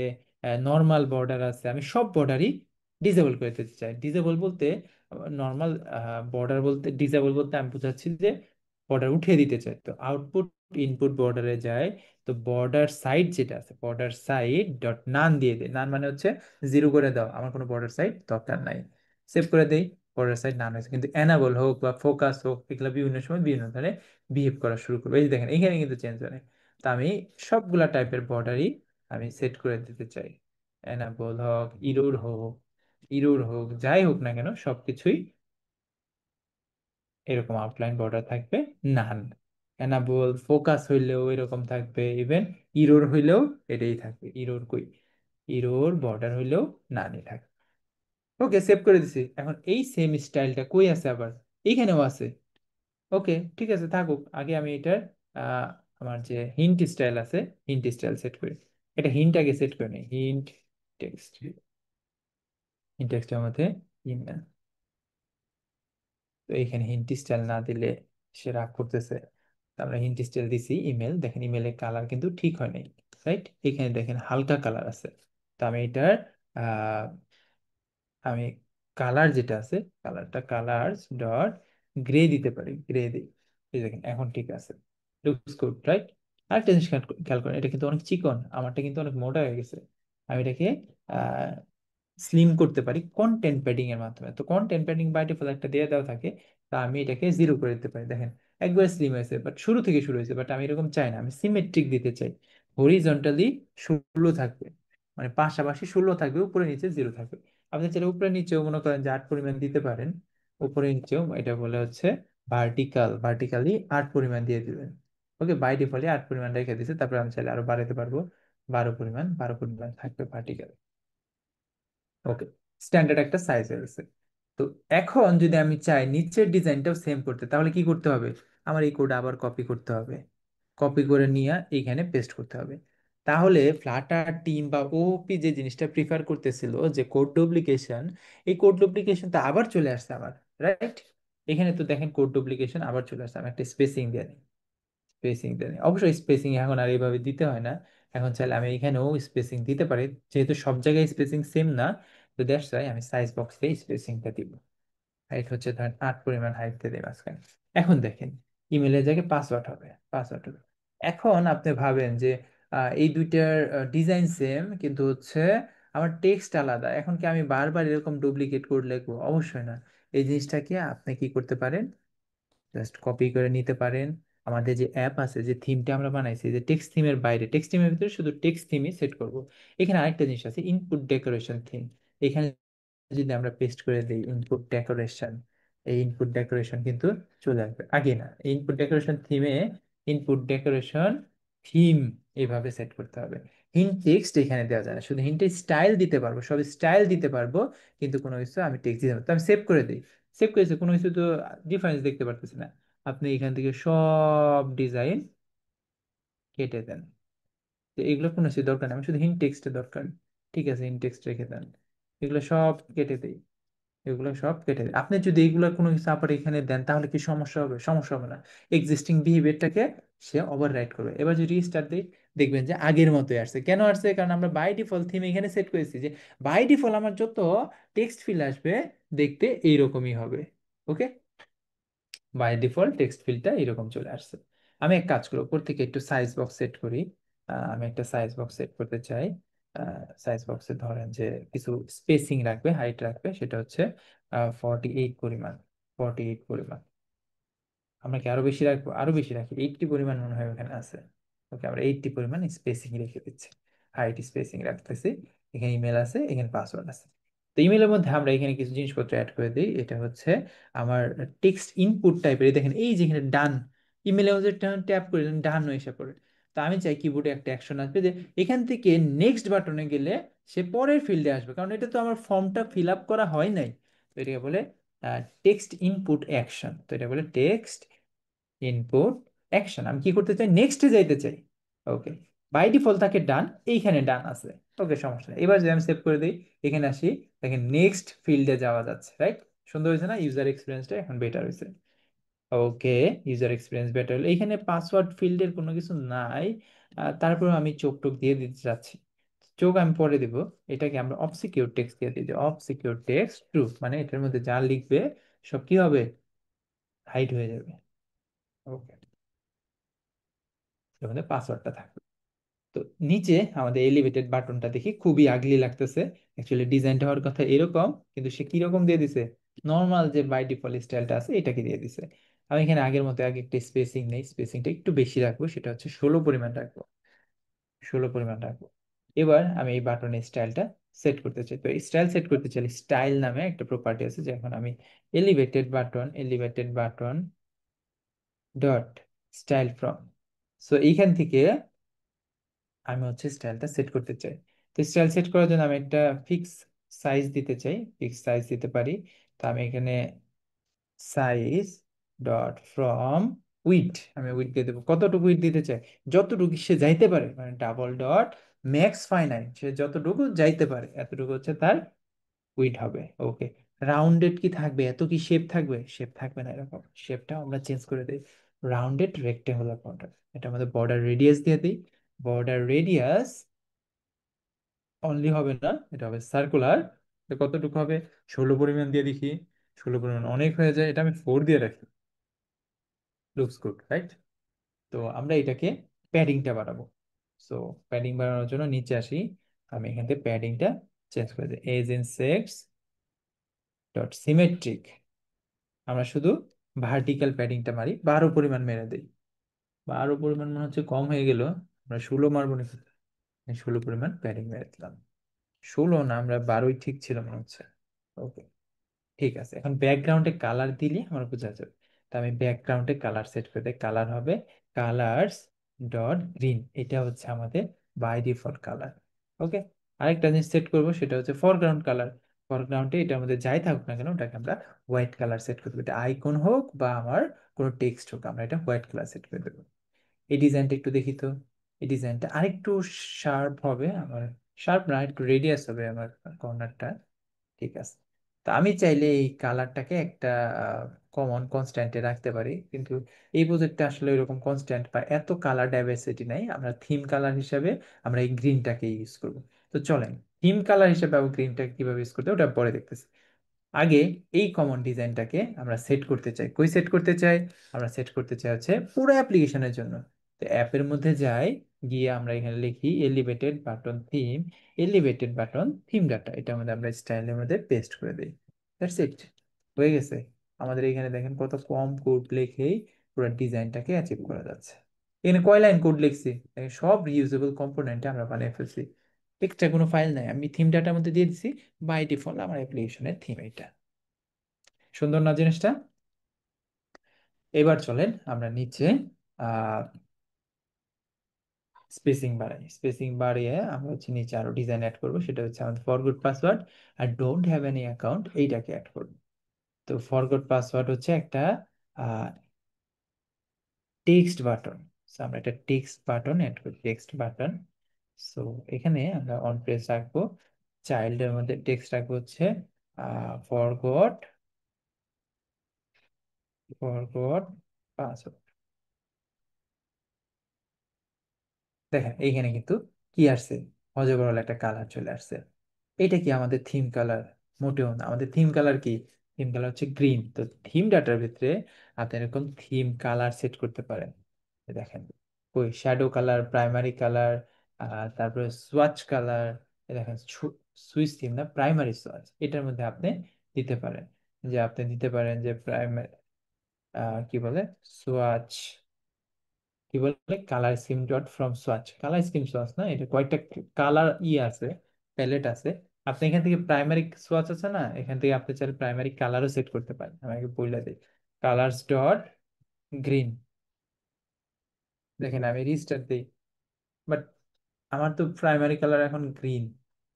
নর্মাল বর্ডার আছে, আমি সব বর্ডারই ডিসেবল করে দিতে চাই। ডিসেবল বলতে নর্মাল বর্ডার বলতে, ডিসেবল বলতে আমি বোঝাচ্ছি যে বর্ডার উঠিয়ে দিতে চাই। তো আউটপুট ইনপুট বর্ডারে যায়। তো বর্ডার সাইড যেটা আছে, বর্ডার সাইড ডট নান দিয়ে দেয়। নান মানে হচ্ছে জিরো করে দাও, আমার কোনো বর্ডার সাইড দরকার নাই। সেভ করে দেই। বর্ডার সাইড নান হয়েছে, কিন্তু এনাবল হোক বা ফোকাস হোক এগুলো বিভিন্ন সময় বিভিন্ন ধরনের বিহেভ করা শুরু করবে। এই যে দেখেন এখানে কিন্তু চেঞ্জ হয়। তা আমি সবগুলা টাইপের বর্ডারই আমি সেট করে দিতে চাই। এনাবল হোক, ইরোর হোক, যাই হোক না কেন সবকিছুই এরকম আউটলাইন বর্ডার থাকবে। নান এনাবল ফোকাস হইলেও এরকম থাকবে, ইভেন ইরোর হইলেও এটাই থাকবে। ইরোর কই? ইরোর বর্ডার হইলেও নানই থাকবে। ওকে, সেভ করে দিছি। এখন এই সেম স্টাইলটা কই আছে আবার? এইখানেও আছে। ওকে, ঠিক আছে, থাকুক। আগে আমি এটার আহ, আমার যে হিন্ট স্টাইল আছে, হিন্ট স্টাইল সেট করি। এটা হিন্ট আগে সেট করে নিই। হিন্ট টেক্সট, হিন্ট টেক্সটের মধ্যে ইমেল। তো এখানে হিন্ট স্টাইল না দিলে সে রাগ করতেছে। তো আমরা হিন্ট স্টাইল দিছি ইমেল। দেখেন ইমেলের কালার কিন্তু ঠিক হয় নাই, রাইট? এখানে দেখেন হালকা কালার আছে। তো আমি এটার আহ, আমি কালার যেটা আছে কালারটা কালার্স ডট গ্রে দিতে পারি, গ্রে দিই। এই দেখেন এখন ঠিক আছে, লুকস গুড, রাইট? আরেকটা জিনিস খেয়াল খেয়াল করেন, এটা কিন্তু অনেক চিকন, আমারটা কিন্তু অনেক মোটা হয়ে গেছে। আমি এটাকে স্লিম করতে পারি কন্টেন্ট প্যাডিং এর মাধ্যমে। তো কন্টেন্ট প্যাডিং বাই ডিফল্ট একটা দিয়ে দেওয়া থাকে, তা আমি এটাকে জিরো করে দিতে পারি। দেখেন একবার স্লিম হয়েছে, বাট শুরু থেকে শুরু হয়েছে, বাট আমি এরকম চাই না, আমি সিমেট্রিক দিতে চাই। হরিজন্টালি 16 থাকবে, মানে পাশাপাশি 16 থাকবে, উপরে নিচে জিরো থাকবে। আপনি চাইলে উপরে নিচেও মনে করেন যে 8 পরিমাণ দিতে পারেন। উপরে নিচেও এটা বলে হচ্ছে ভার্টিক্যালি 8 পরিমাণ দিয়ে দিবেন। ওকে, বাই ডিফল্টে 8 পরিমাণ রেখে দিচ্ছে, তারপরে আমি চাইলে আরো বাড়াতে পারবো। 12 পরিমাণ থাকবে ভার্টিক্যাল। ওকে, স্ট্যান্ডার্ড একটা সাইজ হয়ে গেছে। তো এখন যদি আমি চাই নিচের ডিজাইনটাও সেম করতে, তাহলে কি করতে হবে? আমার এই কোড আবার কপি করতে হবে, কপি করে নিয়ে এইখানে পেস্ট করতে হবে। তাহলে ফ্লাটার টিম বা ওপি যে জিনিসটা প্রিফার করতেছিল যে কোড ডুপ্লিকেশন, এই কোড ডুপ্লিকেশন তো আবার চলে আসছে আবার, রাইট? এখানে তো দেখেন কোড ডুপ্লিকেশন আবার চলে আসছে। আমি একটা স্পেসিং দিয়ে নিই, স্পেসিং দিয়ে নিই। অবশ্যই স্পেসিং এখন আর এইভাবে দিতে হয় না, এখন চাইলে আমি এখানেও স্পেসিং দিতে পারি, যেহেতু সব জায়গায় স্পেসিং সেম না। তো দ্যাটস ওয়াই আমি সাইজ বক্সে স্পেসিংটা দিব। হাইট হচ্ছে ধরেন 8 পরিমাণ হাইট দিয়ে দেয় মাঝখানে। এখন দেখেন ইমেলের জায়গায় পাসওয়ার্ড হবে, পাসওয়ার্ড হবে। এখন আপনি ভাবেন যে এই দুইটার ডিজাইন সেম, কিন্তু হচ্ছে আমার টেক্সট আলাদা। এখন কি আমি বারবার এরকম ডুপ্লিকেট কোড লিখবো? অবশ্যই না। এই জিনিসটাকে আপনি কি করতে পারেন, জাস্ট কপি করে নিতে পারেন। আমাদের যে অ্যাপ আছে, যে থিমটা আমরা বানাইছি, যে টেক্সট থিমের বাইরে, টেক্সট থিমের ভিতরে শুধু টেক্সট থিমই সেট করব। এখানে আরেকটা জিনিস আছে, ইনপুট ডেকোরেশন থিম। এখানে যদি আমরা পেস্ট করে দিই ইনপুট ডেকোরেশন, এই ইনপুট ডেকোরেশন কিন্তু চলে আসবে। আগে না, ইনপুট ডেকোরেশন থিমে ইনপুট ডেকোরেশন থিম এইভাবে সেট করতে হবে। হিন্ট টেক্সট এখানে দেওয়া যায় না, শুধু হিন্টের স্টাইল দিতে পারবো, সব স্টাইল দিতে পারবো, কিন্তু কোনো কিছু আমি টেক্সট দিতে পারবো। তো আমি সেভ করে দিই, সেভ করেছি, কোনো কিছু তো ডিফারেন্স দেখতে পারতেছি না। আপনি এখান থেকে সব ডিজাইন কেটে দেন। তো এগুলো কোনো কিছু দরকার নেই, আমি শুধু হিন্ট টেক্সটের দরকার। ঠিক আছে, হিন্ট টেক্সট রেখে দেন, এগুলো সব কেটে দেই, এগুলো সব কেটে দেয়। আপনি যদি এইগুলো কোনো কিছু আবার এখানে দেন তাহলে কি সমস্যা হবে? সমস্যা হবে না। এক্সিস্টিং বিহেভিয়ারটাকে সে ওভাররাইড করবে। এবার যদি রিস্টার্ট দিই, দেখবেন যে আগের মতোই আসছে। কেন আসছে? কারণ আমরা বাই ডিফল্ট থিম এখানে সেট করেছি যে বাই ডিফল্ট আমার যত টেক্সট ফিল আসবে দেখতে এইরকমই হবে। ওকে, বাই ডিফল্ট টেক্সট ফিল্ডটা এরকম চলে আসছে। আমি এক কাজ করবো, উপর থেকে একটু সাইজ বক্স সেট করি। আমি একটা সাইজ বক্স সেট করতে চাই। সাইজ বক্সে ধরেন যে কিছু স্পেসিং রাখবে, হাইট রাখবে, সেটা হচ্ছে 48 পরিমাণ, 48 পরিমাণ। আমরা কি আরো বেশি রাখবো? আরো বেশি রাখি, 80 পরিমাণ মনে হয় ওখানে আছে। ওকে, আমরা 80 পরিমাণ স্পেসিং রেখে দিচ্ছি, হাইট স্পেসিং রাখতেছি। এখানে ইমেল আছে, এখানে পাসওয়ার্ড আছে। তো ইমেলের মধ্যে আমরা এখানে কিছু জিনিসপত্র অ্যাড করে দিই। এটা হচ্ছে আমার টেক্সট ইনপুট টাইপের। দেখেন এই যে এখানে ডান, ইমেলের মধ্যে ট্যাপ করে ডান এসে পড়ে। তো আমি চাই কিবোর্ডে একটা অ্যাকশন আসবে যে এখান থেকে নেক্সট বাটনে গেলে সে পরের ফিল্ডে আসবে, কারণ এটা তো আমার ফর্মটা ফিল আপ করা হয় নাই। তো এটাকে বলে টেক্সট ইনপুট অ্যাকশন। তো এটা বলে টেক্সট ইনপুট অ্যাকশন। আমি কি করতে চাই? নেক্সটে যাইতে চাই। ওকে, বাই ডিফল্ট থাকে ডান, এইখানে ডান আছে। ওকে, সমস্যা নেই। এবার যদি আমি সেভ করে দিই, এখানে আসি, দেখেন নেক্সট ফিল্ডে যাওয়া যাচ্ছে, রাইট? সুন্দর হয়েছে না? ইউজার এক্সপিরিয়েন্সটা এখন বেটার হয়েছে। ওকে, ইউজার এক্সপিরিয়েন্স বেটার হলো। এখানে পাসওয়ার্ড ফিল্ডের কোনো কিছু নাই। তারপর আমি চোখ টোক দিয়ে দিতে যাচ্ছি। চোখ আমি পরে দিব। এটাকে আমরা অফ সিকিউর টেক্সট দিয়ে দিই, অফ সিকিউর টেক্সট ট্রু, মানে এটার মধ্যে যা লিখবে সব কি হবে? হাইড হয়ে যাবে। ওকে, এর মধ্যে পাসওয়ার্ডটা থাকবে। তো নিচে আমাদের এলিভেটেড বাটনটা দেখি খুবই আগলি লাগতেছে। অ্যাকচুয়ালি ডিজাইনটা হওয়ার কথা এরকম, কিন্তু সে কিরকম দিয়ে দিছে? নর্মাল যে বাই ডিফল্ট স্টাইলটা আছে এটাকে দিয়ে দিছে। আমি এখানে আগের মতো আগে একটা স্পেসিং নেই, স্পেসিংটা একটু বেশি রাখবো, সেটা হচ্ছে 16 পরিমাণ রাখবো, 16 পরিমাণ রাখবো। এবার আমি এই বাটনের স্টাইলটা সেট করতে চাই। তো স্টাইল সেট করতে চাইলে স্টাইল নামে একটা প্রপার্টি আছে, যখন আমি elevated button dot style from, so এইখান থেকে আমি হচ্ছে স্টাইলটা সেট করতে চাই। তো স্টাইল সেট করার জন্য আমি একটা ফিক্স সাইজ দিতে চাই, ফিক্স সাইজ দিতে পারি। তো আমি এখানে সাইজ ডট ফ্রম উইডথ, আমি উইডথ দিয়ে দেবো। কতটুকু উইডথ দিতে চাই? যতটুকু সে যাইতে পারে, মানে ডাবল ডট ম্যাক্স ফাইনাইট, সে যতটুকু যাইতে পারে এতটুকু হচ্ছে তার উইডথ হবে। ওকে, রাউন্ডেড কি থাকবে? এত কি শেপ থাকবে? শেপ থাকবে না, এরকম শেপটা আমরা চেঞ্জ করে দিই, রাউন্ডেড রেক্টেঙ্গুলার বর্ডার। এটা আমাদের বর্ডার রেডিয়াস দিয়ে দিই। বর্ডার রেডিয়াস অনলি হবে না, এটা হবে সার্কুলার। কতটুকু হবে? 16 পরিমাণ দিয়ে দেখি। 16 পরিমাণ অনেক হয়ে যায়, এটা আমি 4 দিয়ে রাখি। Looks good, right? তো আমরা এটাকে প্যাডিংটা বাড়াবো। সো প্যাডিং বাড়ানোর জন্য নিচে আসি, আমি এখান থেকে প্যাডিংটা চেঞ্জ করে দিই, edge in sets dot symmetric. আমরা শুধু ভার্টিক্যাল প্যাডিংটা মারি, 12 পরিমাণ মেরে দিই। 12 পরিমাণ মনে হচ্ছে কম হয়ে গেল, আমরা 16 মারবো নাকি? 16 পরিমাণ প্যাডিং মেরে দিলাম। 16 না, আমরা 12ই ঠিক ছিল মনে হচ্ছে। ওকে, ঠিক আছে। এখন ব্যাকগ্রাউন্ডে কালার দিলে আমার বোঝা যাবে। তো আমি ব্যাকগ্রাউন্ডে কালার সেট করে দিই, কালার হবে কালার্স ডট গ্রিন। এটা হচ্ছে আমাদের বাই ডিফল্ট কালার। ওকে, আরেকটা জিনিস সেট করব, সেটা হচ্ছে ফরগ্রাউন্ড কালার। ফরগ্রাউন্ডে এটার মধ্যে যাই থাকুক না কেন, ওটাকে আমরা হোয়াইট কালার সেট করে দেবো। এটা আইকন হোক বা আমার কোনো টেক্সট হোক, আমরা এটা হোয়াইট কালার সেট করে দেবো। এই ডিজাইনটা একটু দেখি তো। এই ডিজাইনটা আরেকটু শার্প হবে আমার, শার্প না একটু রেডিয়াস হবে আমার কর্নারটা। ঠিক আছে, তো আমি চাইলে এই কালারটাকে একটা কমন কনস্ট্যান্টে রাখতে পারি, কিন্তু এই প্রজেক্টটা আসলে এরকম কনস্ট্যান্ট বা এত কালার ডাইভার্সিটি নাই। আমরা থিম কালার হিসাবে আমরা এই গ্রিনটাকে ইউজ করব। তো চলেন থিম কালার হিসেবে আবার গ্রিনটাকে কিভাবে ইউজ করতে হয় ওটা পরে দেখতেছি। আগে এই কমন ডিজাইনটাকে আমরা সেট করতে চাই। কই সেট করতে চাই? আমরা সেট করতে চাই হচ্ছে পুরো অ্যাপ্লিকেশনের জন্য। তো অ্যাপের মধ্যে যাই, গিয়ে আমরা এখানে লিখি elevated button theme, elevated button theme data, এটার মধ্যে আমরা স্টাইলের মধ্যে পেস্ট করে দিই। দ্যাটস ইট, হয়ে গেছে। আমাদের এখানে দেখেন কত কম কোড লিখেই পুরো ডিজাইনটাকে অ্যাচিভ করা যাচ্ছে। এখানে কয় লাইন কোড লিখছি, দেখেন সব রিউজেবল কম্পোনেন্টে আমরা বানিয়ে ফেলছি। এক্সট্রা কোনো ফাইল নাই, আমি থিম ডাটার মধ্যে দিয়ে দিছি। বাই ডিফল্ট আমার অ্যাপ্লিকেশনের থিম এটা। সুন্দর না জিনিসটা? এবার চলেন আমরা নিচে স্পেসিং বাড়াই। স্পেসিং বাড়িয়ে আমরা হচ্ছে নিচে আরো ডিজাইন অ্যাড করবো, সেটা হচ্ছে আমাদের ফরগট পাসওয়ার্ড আর ডোন্ট হ্যাভ এনি অ্যাকাউন্ট, এইটাকে অ্যাড করবো। তো ফরগট পাসওয়ার্ড হচ্ছে একটা টেক্সট বাটন। আমরা একটা টেক্সট বাটন অ্যাড করি, টেক্সট বাটন। সো এখানে আমরা অন প্রেস রাখবো, চাইল্ডের মধ্যে টেক্সট রাখবো হচ্ছে ফরগট ফরগট পাসওয়ার্ড। দেখেন এইখানে কিন্তু কি আসছে, অজগরল একটা কালার চলে আসছে। এটা কি আমাদের থিম কালার? মোটেও না। আমাদের থিম কালার কি? থিম কালার হচ্ছে গ্রিন। তো থিম ডাটার ভিতরে আপনি এরকম থিম কালার সেট করতে পারেন। এই দেখেন, ওই শ্যাডো কালার, প্রাইমারি কালার, তারপরে সোয়াচ কালার। দেখেন সুইচ থিম না, প্রাইমারি সোয়াচ, এটার মধ্যে আপনি দিতে পারেন। যে আপনি দিতে পারেন যে প্রাইমারি কি বলে সোয়াচ, কি বলে colour scheme dot from swatch, colour scheme swatch না, এটা কয়েকটা কালার আছে, প্যালেট আছে। আপনি এখান থেকে প্রাইমারি সোয়াচ আছে না, এখান থেকে আপনি চাইলে প্রাইমারি কালারও সেট করতে পারেন। আমাকে বলে দিই, কালার্স ডট গ্রিন। দেখেন আমি রিস্টার্ট দিই, বাট আমার তো প্রাইমারি কালার এখন গ্রিন।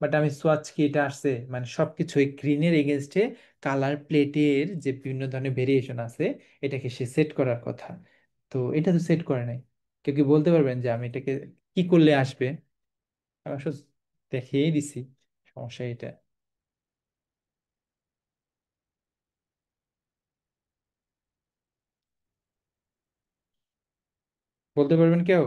বাট আমি সোয়াচ কি এটা আসছে, মানে সবকিছু এই গ্রিনের এগেনস্টে কালার প্লেটের যে বিভিন্ন ধরনের ভেরিয়েশন আছে এটাকে সে সেট করার কথা। তো এটা তো সেট করে নাই। কেউ কি বলতে পারবেন যে আমি এটাকে কি করলে আসবে? আমি আসলে দেখিয়েই দিছি, সমস্যা এটা। বলতে পারবেন কেউ?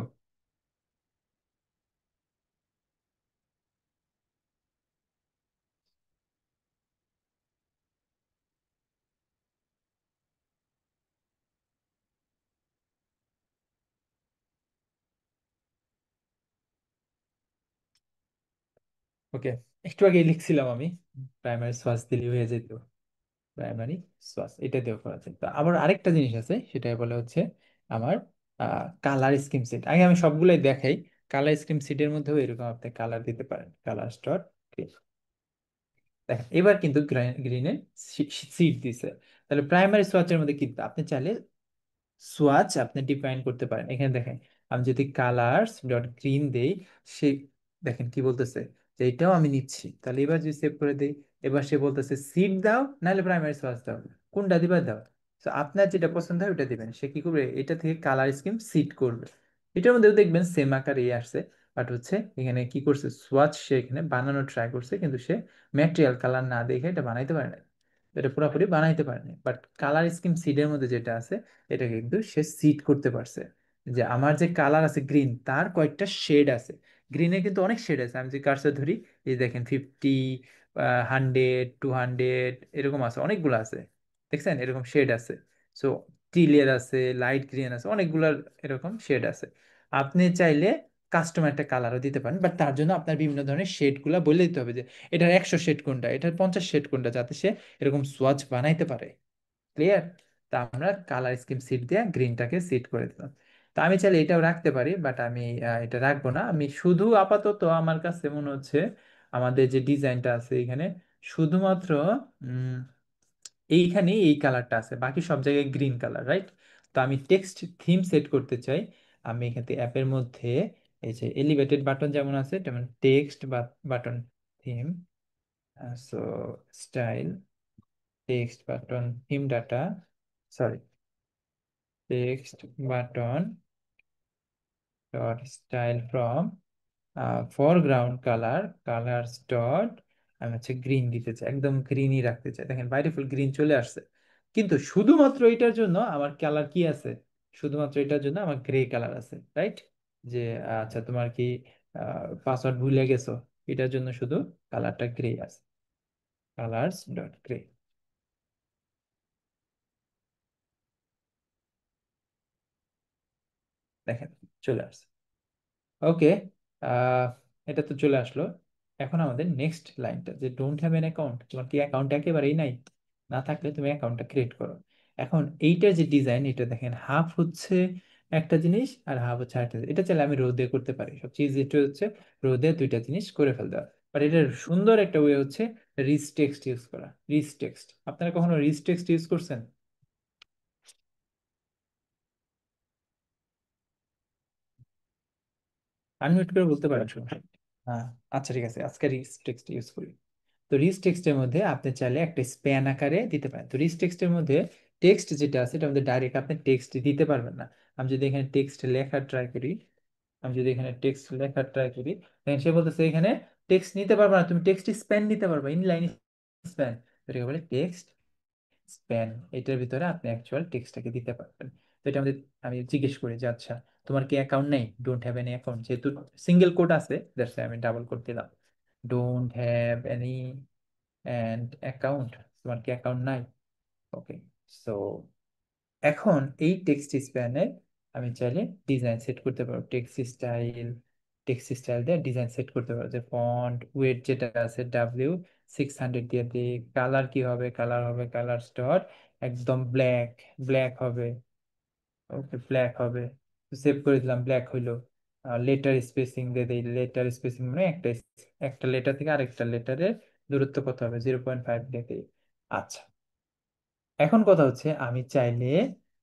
ওকে, একটু আগে লিখছিলাম আমি প্রাইমারি সোয়াচ দিলে হয়ে যেত। প্রাইমারি সোয়াচ এটা দিয়েও করা যায়। তো আবার আরেকটা জিনিস আছে, সেটা বলে হচ্ছে আমার কালার স্কিম সেট। আগে আমি সবগুলাই দেখাই। কালার স্কিম সেটের মধ্যেও এরকম আপনি কালার দিতে পারেন, কালার ডট। দেখেন এবার কিন্তু গ্রিনের সিট দিছে। তাহলে প্রাইমারি সোয়াচের মধ্যে কিন্তু আপনি চাইলে সোয়াচ আপনি ডিফাইন করতে পারেন। এখানে দেখেন আমি যদি কালার্স ডট গ্রিন দেই, সে দেখেন কি বলতেছে যে এটাও আমি নিচ্ছি। তাহলে এবার যদি সেভ করে দেই, এবার সে বলতেছে সিট দাও নাহলে প্রাইমারি সোয়াচ দাও, কোনটা দিবা দাও। তো আপনার যেটা পছন্দ হয় ওটা দিবেন। সে কি করবে, এটা থেকে কালার স্কিম সিট করবে। এটার মধ্যেও দেখবেন সেম আকারে আসছে, বাট হচ্ছে এখানে কি করছে, সোয়াচ সে এখানে বানানো ট্রাই করছে, কিন্তু সে ম্যাটেরিয়াল কালার না দেখে এটা বানাইতে পারে না। এটা পুরোপুরি বানাইতে পারে না। বাট কালার স্কিম সিডের মধ্যে যেটা আছে এটা কিন্তু সে সিট করতে পারছে। যে আমার যে কালার আছে গ্রিন, তার কয়েকটা শেড আছে। গ্রিনের কিন্তু অনেক শেড আছে। আমি যে কার্সর ধরি, এই দেখেন 50, 100, 200 এরকম আছে, অনেকগুলো আছে। দেখছেন এরকম শেড আছে। সো টিলের আছে, লাইট গ্রিন আছে, অনেকগুলার এরকম শেড আছে। আপনি চাইলে কাস্টম একটা কালারও দিতে পারেন, বাট তার জন্য আপনার বিভিন্ন ধরনের শেড গুলা বলে দিতে হবে যে এটার 100 শেড কোনটা, এটার 50 শেড কোনটা, যাতে সে এরকম সোয়াচ বানাইতে পারে। ক্লিয়ার? তা আমরা কালার স্কিম সিট দিয়ে গ্রিনটাকে সিট করে দিলাম। তা আমি চাইলে এটাও রাখতে পারি, বাট আমি এটা রাখবো না। আমি শুধু আপাতত আমার কাছে মনে হচ্ছে আমাদের যে ডিজাইনটা আছে এখানে শুধুমাত্র উম, এইখানে এই কালারটা আছে, বাকি সব জায়গায় গ্রিন কালার, রাইট? তো আমি টেক্সট থিম সেট করতে চাই। আমি এখান থেকে অ্যাপের মধ্যে এই যে এলিভেটেড বাটন যেমন আছে তেমন text button theme, so style text button theme data, sorry text button dot style from foreground colour colours dot আমি হচ্ছে গ্রিন দিতে চাই, একদম গ্রিনই রাখতে চাই। দেখেন বাইরে ফুল গ্রিন চলে আসছে, কিন্তু শুধুমাত্র এটার জন্য আমার কালার কি আছে, শুধুমাত্র এটার জন্য আমার গ্রে কালার আছে, রাইট? যে আচ্ছা তোমার কি পাসওয়ার্ড ভুলে গেছো, এটার জন্য শুধু কালারটা গ্রে আছে, কালার্স ডট গ্রে। দেখেন চলে আসছে। ওকে, এটা তো চলে আসলো। এখন আমাদের নেক্সট লাইনটা, যে ডোন্ট হ্যাভ এন অ্যাকাউন্ট, তোমার কি অ্যাকাউন্ট একেবারেই নাই? না থাকলে তুমি অ্যাকাউন্টটা ক্রিয়েট করো। এখন এইটার যে ডিজাইন, এটা দেখেন হাফ হচ্ছে একটা জিনিস আর হাফ হচ্ছে আরেকটা জিনিস। এটা চাইলে আমি রো দিয়ে করতে পারি, সবচেয়ে ইজি হচ্ছে রো দিয়ে দুইটা জিনিস করে ফেলতে হবে। বাট এটার সুন্দর একটা ওয়ে হচ্ছে রিচ টেক্সট ইউজ করা। রিচ টেক্সট, আপনারা কখনো রিচ টেক্সট ইউজ করছেন? আনমিউট করে বলতে পারেন, সমস্যা নেই। হ্যাঁ, আচ্ছা ঠিক আছে, আজকে রিচ টেক্সট ইউজ করি। তো রিচ টেক্সটের মধ্যে আপনি চাইলে একটা স্প্যান আকারে দিতে পারেন। তো রিচ টেক্সটের মধ্যে টেক্সট যেটা আছে এটার মধ্যে ডাইরেক্ট আপনি টেক্সট দিতে পারবেন না। আমি যদি এখানে টেক্সট লেখা ট্রাই করি, আমি যদি এখানে টেক্সট লেখা ট্রাই করি, দেখেন সে বলতেছে এখানে টেক্সট নিতে পারবে না, তুমি টেক্সট স্প্যান নিতে পারবে, ইনলাইন স্প্যান। এটাকে বলে টেক্সট স্প্যান। এটার ভিতরে আপনি অ্যাকচুয়াল টেক্সটটাকে দিতে পারবেন। তো এটা আমাদের, আমি জিজ্ঞেস করি যে আচ্ছা তোমার কি অ্যাকাউন্ট নেই, ডোন্ট হ্যাভ এনি অ্যাকাউন্ট, যেহেতু সিঙ্গেল কোড আছে দ্যাটস আমি ডাবল কোড দিলাম, don't have any and account, তোমার কি অ্যাকাউন্ট নাই? ওকে, সো এখন এই টেক্সট স্প্যানে আমি চাইলে ডিজাইন সেট করতে পারবো, টেক্সট স্টাইল দিয়ে ডিজাইন সেট করতে পারবো। যে ফন্ট ওয়েট যেটা আছে W600 দিয়ে দিই। কালার কি হবে, কালার হবে কালার ডট একদম ব্ল্যাক, ব্ল্যাক হবে। ওকে, ব্ল্যাক হবে, সেভ করে দিলাম, ব্ল্যাক হইলো। লেটার স্পেসিং দিয়ে দিই, লেটার স্পেসিং মানে একটা একটা লেটার থেকে আরেকটা লেটারের দূরত্ব কত হবে, 0.5 দিয়ে দিই। আচ্ছা, এখন কথা হচ্ছে আমি চাইলে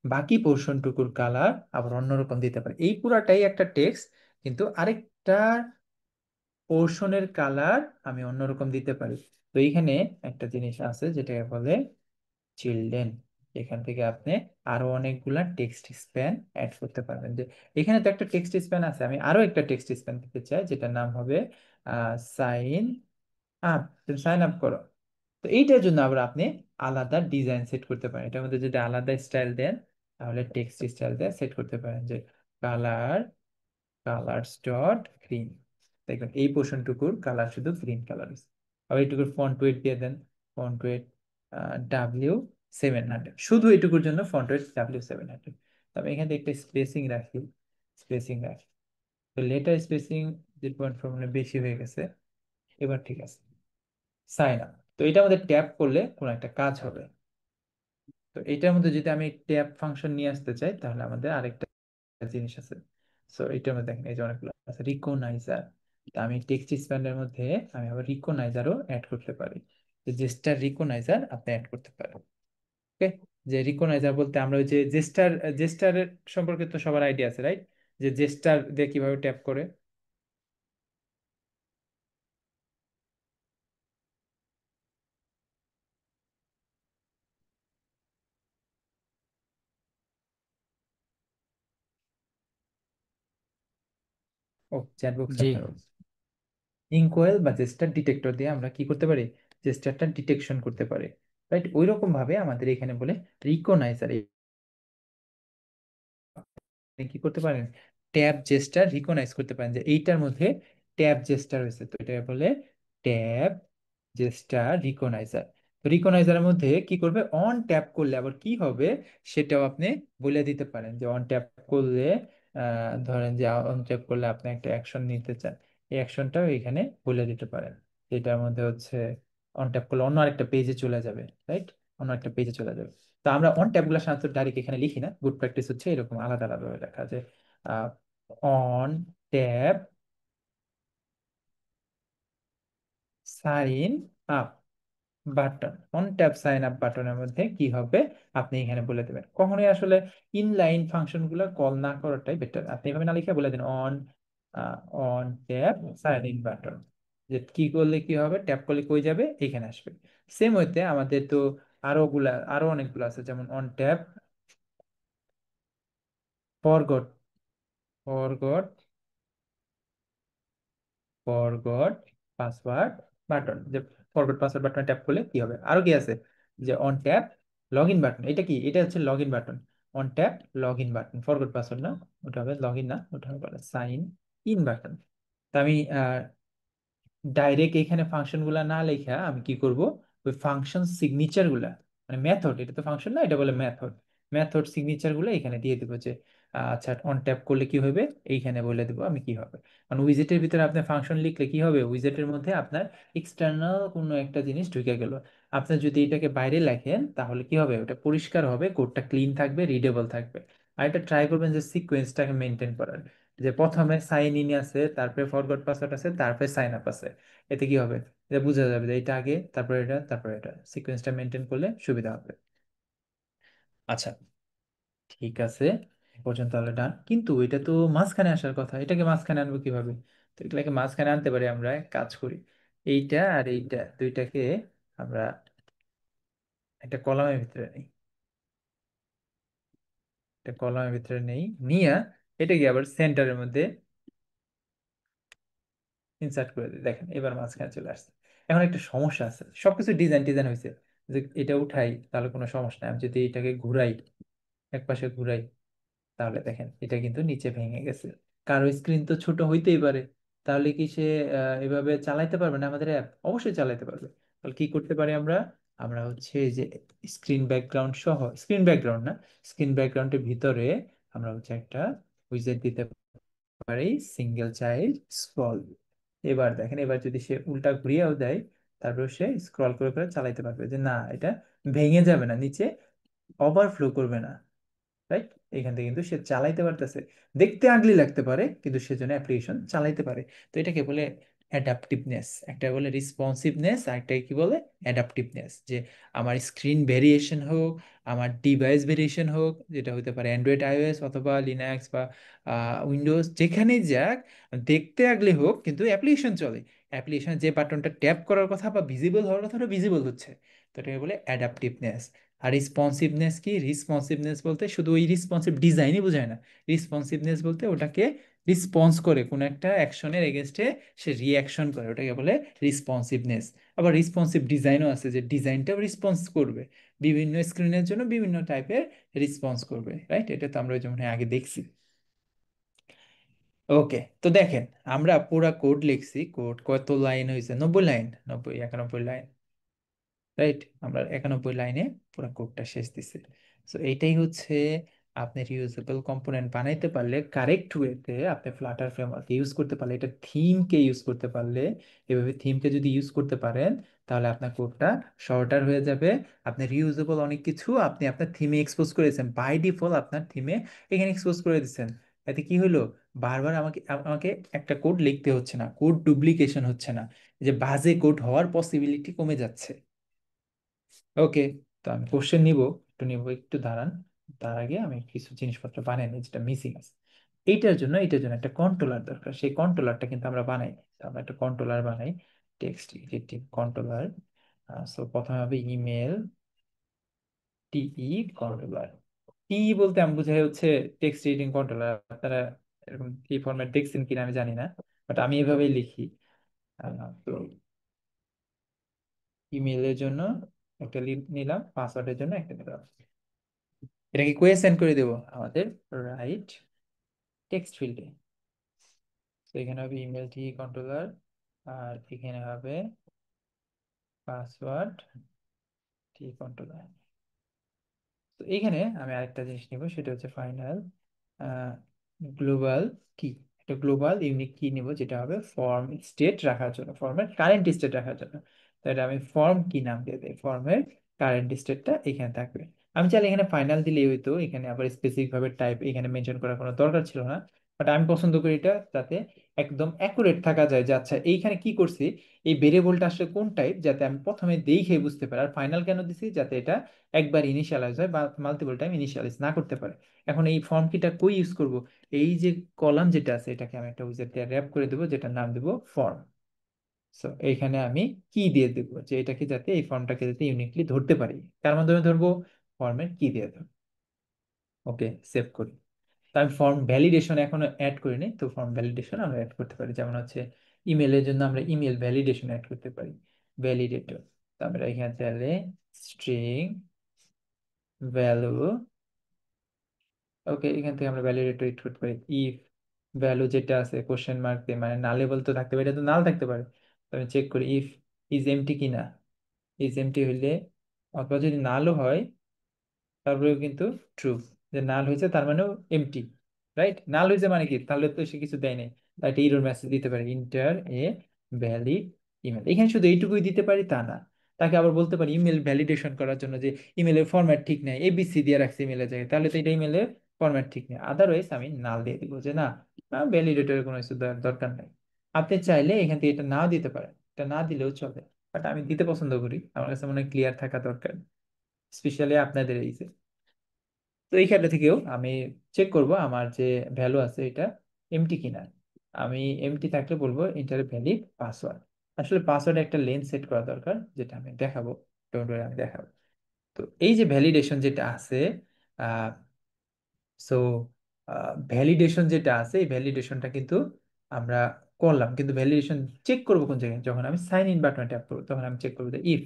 বাকি পোর্শনটুকুর কালার আবার অন্যরকম দিতে পারি। এই পুরাটাই একটা টেক্সট, কিন্তু আরেকটা পোর্শনের কালার আমি অন্যরকম দিতে পারি। তো এইখানে একটা জিনিস আছে যেটাকে বলে চিলড্রেন। এখান থেকে আপনি আরো অনেকগুলা টেক্সট স্প্যান অ্যাড করতে পারবেন। যে এখানে তো একটা টেক্সট স্প্যান আছে, আমি আরো একটা টেক্সট স্প্যান দিতে চাই যেটার নাম হবে সাইন আপ। তুমি সাইন আপ করো। তো এইটার জন্য আবার আপনি আলাদা ডিজাইন সেট করতে পারেন। এটার মধ্যে যদি আলাদা স্টাইল দেন তাহলে টেক্সট স্টাইল দিয়ে সেট করতে পারেন, যে কালার কালার্স ডট গ্রিন। দেখবেন এই পোর্শনটুকুর কালার শুধু গ্রিন কালার। আবার এইটুকুর ফন্ট ওয়েট দিয়ে দেন, ফন্ট ওয়েট W700, শুধু এইটুকুর জন্য ফন্ট ওয়েট W700। তবে এখানে একটা স্পেসিং রাখি, স্পেসিং রাখি। তো লেটার স্পেসিং 0.4 মানে বেশি হয়ে গেছে, এবার ঠিক আছে। সাইন আপ, তো এটা আমাদের ট্যাপ করলে কোনো একটা কাজ হবে। তো এটার মধ্যে যদি আমি ট্যাপ ফাংশন নিয়ে আসতে চাই তাহলে আমাদের আরেকটা জিনিস আছে। সো এটার মধ্যে দেখেন এই যে অনেকগুলো আছে, রিকগনাইজার। তা আমি টেক্সট স্প্যানের মধ্যে আমি আবার রিকগনাইজারও অ্যাড করতে পারি। যে জেস্টার রিকগনাইজার আপনি অ্যাড করতে পারেন। ওকে, যে রিকগনাইজার বলতে আমরা ওই যে জেস্টারের সম্পর্কে তো সবার আইডিয়া আছে, রাইট? যে জেস্টার দিয়ে কিভাবে ট্যাপ করে। ও, চ্যাট বক্স জি। আপনার ইনকোয়েল বা জেস্টার ডিটেক্টর দিয়ে আমরা কি করতে পারি, জেস্টারটা ডিটেকশন করতে পারি, রাইট? ওই রকম ভাবে আমাদের এখানে বলে রিকগনাইজার কি করতে পারেন, ট্যাব জেস্টার রিকগনাইজ করতে পারেন যে এইটার মধ্যে ট্যাব জেস্টার হয়েছে। তো এটা বলে ট্যাব জেস্টার রিকগনাইজার। তো রিকগনাইজারের মধ্যে কি করবে, অন ট্যাপ করলে আবার কি হবে সেটাও আপনি বলে দিতে পারেন। যে অন ট্যাপ করলে ধরেন যে অন ট্যাপ করলে আপনি একটা অ্যাকশন নিতে চান, এই অ্যাকশনটাও এখানে বলে দিতে পারেন। এটার মধ্যে হচ্ছে অন ট্যাপ করলে অন্য আরেকটা পেজে চলে যাবে, রাইট? অন্য একটা পেজে চলে যাবে। তো আমরা অন ট্যাব গুলো সাধারণত ডাইরেক্ট এখানে লিখি না, গুড প্র্যাকটিস হচ্ছে এরকম আলাদা আলাদা ভাবে লেখা, যে on tap sign up button. On tap sign up বাটনের মধ্যে কি হবে আপনি এখানে বলে দেবেন। কখনোই আসলে ইনলাইন ফাংশন গুলো কল না করাটাই বেটার, আপনি এভাবে না লিখে বলে দিন on on tap sign in button. যে কি করলে কি হবে, ট্যাপ করলে কই যাবে, এখানে আসবে। সেম হইতে আমাদের তো আরো অনেকগুলো আছে, যেমন on tab forgot forgot forgot password button, যে ফরগট পাসওয়ার্ড বাটন ট্যাপ করলে কি হবে, আরো কি আছে, যে on tap log in button, এটা কি, এটা হচ্ছে log in button. On tap log in button, forgot password না, ওটা হবে লগ ইন, না ওটা হবে সাইন ইন বাটন। তা আমি ডাইরেক্ট এখানে ফাংশন গুলা না লেখা আমি কি করব, ওই ফাংশন সিগনেচার গুলা, মানে মেথড, এটা তো ফাংশন না, এটা বলে মেথড, মেথড সিগনেচার গুলো এখানে দিয়ে দেবো, যে আচ্ছা অন ট্যাপ করলে কি হবে, এইখানে বলে দেবো আমি কি হবে। কারণ উইজেটের ভিতরে আপনি ফাংশন লিখলে কি হবে, উইজেটের মধ্যে আপনার এক্সটার্নাল কোনো একটা জিনিস ঢুকে গেল, আপনি যদি এটাকে বাইরে লেখেন তাহলে কি হবে, ওটা পরিষ্কার হবে, কোডটা ক্লিন থাকবে, রিডেবল থাকবে। আর এটা ট্রাই করবেন যে সিকোয়েন্সটাকে মেনটেন করার, যে প্রথমে সাইন ইন আছে, তারপরে ফরগট পাসওয়ার্ড আছে, তারপরে সাইন আপ আছে। এতে কি হবে, এটা বোঝা যাবে যে এটা আগে, তারপরে এটা, তারপরে এটা, সিকোয়েন্সটা মেনটেন করলে সুবিধা হবে। আচ্ছা, ঠিক আছে, এ পর্যন্ত তাহলে ডান, কিন্তু এটা তো মাঝখানে আসার কথা, এটাকে মাঝখানে আনবো কিভাবে? তো এগুলাকে মাঝখানে আনতে পারি আমরা, এক কাজ করি, এইটা আর এইটা দুইটাকে আমরা একটা কলামের ভিতরে নিই, একটা কলামের ভিতরে নেই, নিয়ে এটাকে আবার সেন্টারের মধ্যে ইনসার্ট করে দিই, দেখেন এবার মাঝখানে চলে আসছে। এখন একটা সমস্যা আছে, সবকিছু ডিজাইন ডিজাইন হয়েছে, যে এটা উঠাই তাহলে কোনো সমস্যা নেই, আমি যদি এটাকে ঘুরাই, এক পাশে ঘুরাই, তাহলে দেখেন এটা কিন্তু নিচে ভেঙে গেছে। কারো স্ক্রিন তো ছোট হইতেই পারে, তাহলে কি সে এভাবে চালাইতে পারবে না আমাদের অ্যাপ? অবশ্যই চালাইতে পারবে। তাহলে কি করতে পারি আমরা, আমরা হচ্ছে এই যে স্ক্রিন ব্যাকগ্রাউন্ড সহ, স্ক্রিন ব্যাকগ্রাউন্ড না, স্ক্রিন ব্যাকগ্রাউন্ডের ভিতরে আমরা হচ্ছে একটা উইজেট দিতে পারি, সিঙ্গেল চাইল্ড স্ক্রল। এবার দেখেন, এবার যদি সে উল্টা ঘুরিয়েও দেয়, তারপর সে স্ক্রল করে করে চালাইতে পারবে, যে না এটা ভেঙে যাবে না, নিচে ওভারফ্লো করবে না, রাইট? এখান থেকে কিন্তু সে চালাইতে পারতেছে, দেখতে আগলি লাগতে পারে কিন্তু সেজন্য অ্যাপ্লিকেশন চালাইতে পারে। তো এটাকে বলে অ্যাডাপটিভনেস, একটা বলে রিসপন্সিভনেস, আর একটা কি বলে অ্যাডাপটিভনেস, যে আমার স্ক্রিন ভেরিয়েশন হোক, আমার ডিভাইস ভেরিয়েশন হোক, যেটা হতে পারে অ্যান্ড্রয়েড, আইওএস অথবা লিনাক্স বা উইন্ডোজ, যেখানেই যাক, দেখতে আগলি হোক কিন্তু অ্যাপ্লিকেশন চলে, অ্যাপ্লিকেশন যে বাটনটা ট্যাপ করার কথা বা ভিজিবল হওয়ার কথা, ওটা ভিজিবল হচ্ছে। তো এটাকে বলে অ্যাডাপটিভনেস। আর রিসপন্সিভনেস কি, রিসপন্সিভনেস বলতে শুধু ওই রিসপন্সিভ ডিজাইনই বোঝায় না, রিসপন্সিভনেস বলতে ওটাকে রিসপন্স করে, কোনো একটা অ্যাকশনের এগেনস্টে সে রিয়াকশন করে, ওটাকে বলে রিসপন্সিভনেস। আবার রিসপন্সিভ ডিজাইনও আছে, যে ডিজাইনটাও রেসপন্স করবে, বিভিন্ন স্ক্রিনের জন্য বিভিন্ন টাইপের রেসপন্স করবে, রাইট? এটা তো আমরা যেমন আগে দেখছি। ওকে, তো দেখেন আমরা পুরা কোড লিখছি, কোড কত লাইন হয়েছে, 90 লাইন, 90 91 লাইন, রাইট? আমরা 91 লাইনে পুরো কোডটা শেষ দিছি। সো এইটাই হচ্ছে, আপনি রিউজেবল কম্পোনেন্ট বানাইতে পারলে, কারেক্ট ওয়েতে আপনি ফ্লাটার ফ্রেমওয়ার্ক ইউজ করতে পারলে, এটা থিমকে ইউজ করতে পারলে, এভাবে থিমকে যদি ইউজ করতে পারেন, তাহলে আপনার কোডটা শর্টার হয়ে যাবে। আপনি রিউজেবল অনেক কিছু আপনি আপনার থিমে এক্সপোজ করেছেন, বাই ডিফল্ট আপনার থিমে এখানে এক্সপোজ করে দিচ্ছেন। এতে কি হলো, বারবার আমাকে আমাকে একটা কোড লিখতে হচ্ছে না, কোড ডুপ্লিকেশন হচ্ছে না, যে বাজে কোড হওয়ার পসিবিলিটি কমে যাচ্ছে। ওকে, তো আমি কোশ্চেন নিব, একটু নিব, একটু দাঁড়ান। তার আগে আমি কিছু জিনিসপত্র বানাই নিই যেটা মিসিং আছে। এইটার জন্য একটা কন্ট্রোলার দরকার, সেই কন্ট্রোলারটা কিন্তু আমরা বানাই নাই। তো আমরা একটা কন্ট্রোলার বানাই, টেক্সট এডিটিং কন্ট্রোলার। সো প্রথমে হবে ইমেল টিই কন্ট্রোলার। টি বলতে আমি বোঝাই হচ্ছে টেক্সট এডিটিং কন্ট্রোলার, আপনারা এরকম কি ফরম্যাট দেখছেন কিনা আমি জানি না, বাট আমি এভাবেই লিখি। তো ইমেলের জন্য একটা নিলাম, পাসওয়ার্ডের জন্য একটা নিলাম। এটাকে কোয়ে সেন্ড করে দেবো আমাদের রাইট টেক্সট ফিল্ডে। তো এখানে হবে ইমেল টি কন্ট্রোলার, আর এখানে হবে পাসওয়ার্ড টি কন্ট্রোলার। তো এইখানে আমি আরেকটা জিনিস নিব, সেটা হচ্ছে ফাইনাল গ্লোবাল কি, একটা গ্লোবাল ইউনিক কি নিব, যেটা হবে ফর্ম স্টেট রাখার জন্য, ফর্মের কারেন্ট স্টেট রাখার জন্য। তো এটা আমি ফর্ম কি নাম দিয়ে দেই, ফর্মের কারেন্ট স্টেটটা এখানে থাকবে। আমি চাইলে এখানে ফাইনাল দিলেই হইতো, এখানে আবার স্পেসিফিক ভাবে টাইপ এখানে মেনশন করার কোনো দরকার ছিল না। বাট আমি পছন্দ করি এটা, যাতে একদম অ্যাকুরেট থাকা যায়, যে আচ্ছা এইখানে কি করছি, এই ভেরিয়েবলটা আসলে কোন টাইপ, যাতে আমি প্রথমে দেখে বুঝতে পারি। আর ফাইনাল কেন দিছি, যাতে এটা একবার ইনিশিয়ালাইজ হয় বা মাল্টিপল টাইম ইনিশিয়ালাইজ না করতে পারে। এখন এই ফর্ম কিটা কই ইউজ করব, এই যে কলাম যেটা আছে এটাকে আমি একটা উইজার্ড দিয়ে র্যাপ করে দেবো, যেটার নাম দেবো ফর্ম। সো এইখানে আমি কি দিয়ে দেবো, যে এটাকে যাতে এই ফর্মটাকে যাতে ইউনিকলি ধরতে পারি, তার মাধ্যমে ধরবো, ফর্মের কি দিয়ে দেবো। ওকে, সেভ করি। তো আমি ফর্ম ভ্যালিডেশন এখনো অ্যাড করিনি, তো ফর্ম ভ্যালিডেশন আমরা অ্যাড করতে পারি। যেমন হচ্ছে ইমেলের জন্য আমরা ইমেল ভ্যালিডেশন অ্যাড করতে পারি, ভ্যালিডেটর। তো আমরা এখানে চাইলে স্ট্রিং ভ্যালু, ওকে, এখান থেকে আমরা ভ্যালিডেটর এড করতে পারি। ইফ ভ্যালু যেটা আছে কোশ্চেন মার্ক দিয়ে, মানে নালেবল তো থাকতে পারে, এটা তো নাল থাকতে পারে। তো আমি চেক করি ইফ ইজ এমটি কিনা, ইজ এমটি হইলে, অথবা যদি নালও হয় তারপরেও কিন্তু ট্রু, যে নাল হয়েছে তার মানেও এমটি, রাইট? নাল হয়েছে মানে কি, তাহলে তো সে কিছু দেয় নাই, তাই একটা ইরর মেসেজ দিতে পারে, ইন্টার এ ভ্যালিড ইমেল। এখানে শুধু এইটুকুই দিতে পারি তা না, তাকে আবার বলতে পারি ইমেল ভ্যালিডেশন করার জন্য যে ইমেলের ফরম্যাট ঠিক নাই, এবিসি দিয়ে রাখছে ইমেলের জায়গায়, তাহলে তো এটা ইমেলের ফরম্যাট ঠিক নেই, আদারওয়াইজ আমি নাল দিয়ে দিব যে না, ভ্যালিডেটরের কোনো কিছু দরকার নাই। আপনি চাইলে এখান থেকে এটা নাও দিতে পারেন, এটা না দিলেও চলে, বাট আমি দিতে পছন্দ করি, আমার কাছে মনে হয় ক্লিয়ার থাকা দরকার, স্পেশালি আপনাদের এই যে। তো এই ক্ষেত্রে থেকেও আমি চেক করব আমার যে ভ্যালু আছে এটা এমটি কিনা। আমি এমটি থাকলে বলবো এন্টার ভ্যালিড পাসওয়ার্ড। আসলে পাসওয়ার্ডে একটা লেন্থ সেট করা দরকার, যেটা আমি দেখাবো, ডোন্ট ওয়ারি আমি দেখাবো। তো এই যে ভ্যালিডেশন যেটা আছে, সো ভ্যালিডেশন যেটা আছে এই ভ্যালিডেশনটা কিন্তু আমরা করলাম, কিন্তু ভ্যালিডেশন চেক করব কোন জায়গায়, যখন আমি সাইন ইন বাটনে ট্যাপ করবো তখন আমি চেক করবো যে ইফ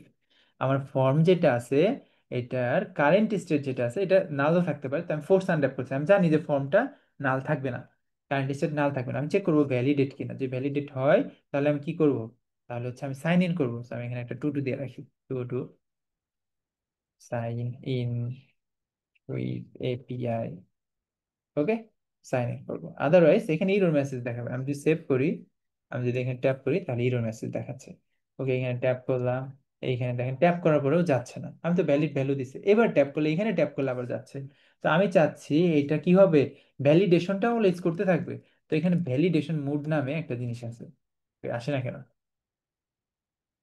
আমার ফর্ম যেটা আছে এটার কারেন্ট স্টেট যেটা আছে এটা নালও থাকতে পারে, তো আমি ফোর্স আনড্যাপ করছি, আমি জানি যে ফর্মটা নাল থাকবে না, কারেন্ট স্টেট নাল থাকবে না, আমি চেক করবো ভ্যালিডেট কিনা, যে ভ্যালিডেট হয় তাহলে আমি কি করব, তাহলে হচ্ছে আমি সাইন ইন করবো। So আমি এখানে একটা টু টু দিয়ে রাখি, todo sign in with API, okay, sign in করবো। আদারওয়াইজ এখানে ইরর মেসেজ দেখাবে, আমি যদি সেভ করি, আমি যদি এখানে ট্যাপ করি তাহলে ইরর মেসেজ দেখাচ্ছে। ওকে, এখানে ট্যাপ করলাম, এইখানে দেখেন ট্যাপ করার পরেও যাচ্ছে না, আমি তো ভ্যালিড ভ্যালু দিছি, এবার ট্যাপ করলে এখানে ট্যাপ করলে আবার যাচ্ছে। তো আমি চাচ্ছি এটা কি হবে, ভ্যালিডেশনটা অলওয়েজ করতে থাকবে। তো এখানে ভ্যালিডেশন মোড নামে একটা জিনিস আছে, আসে না কেন,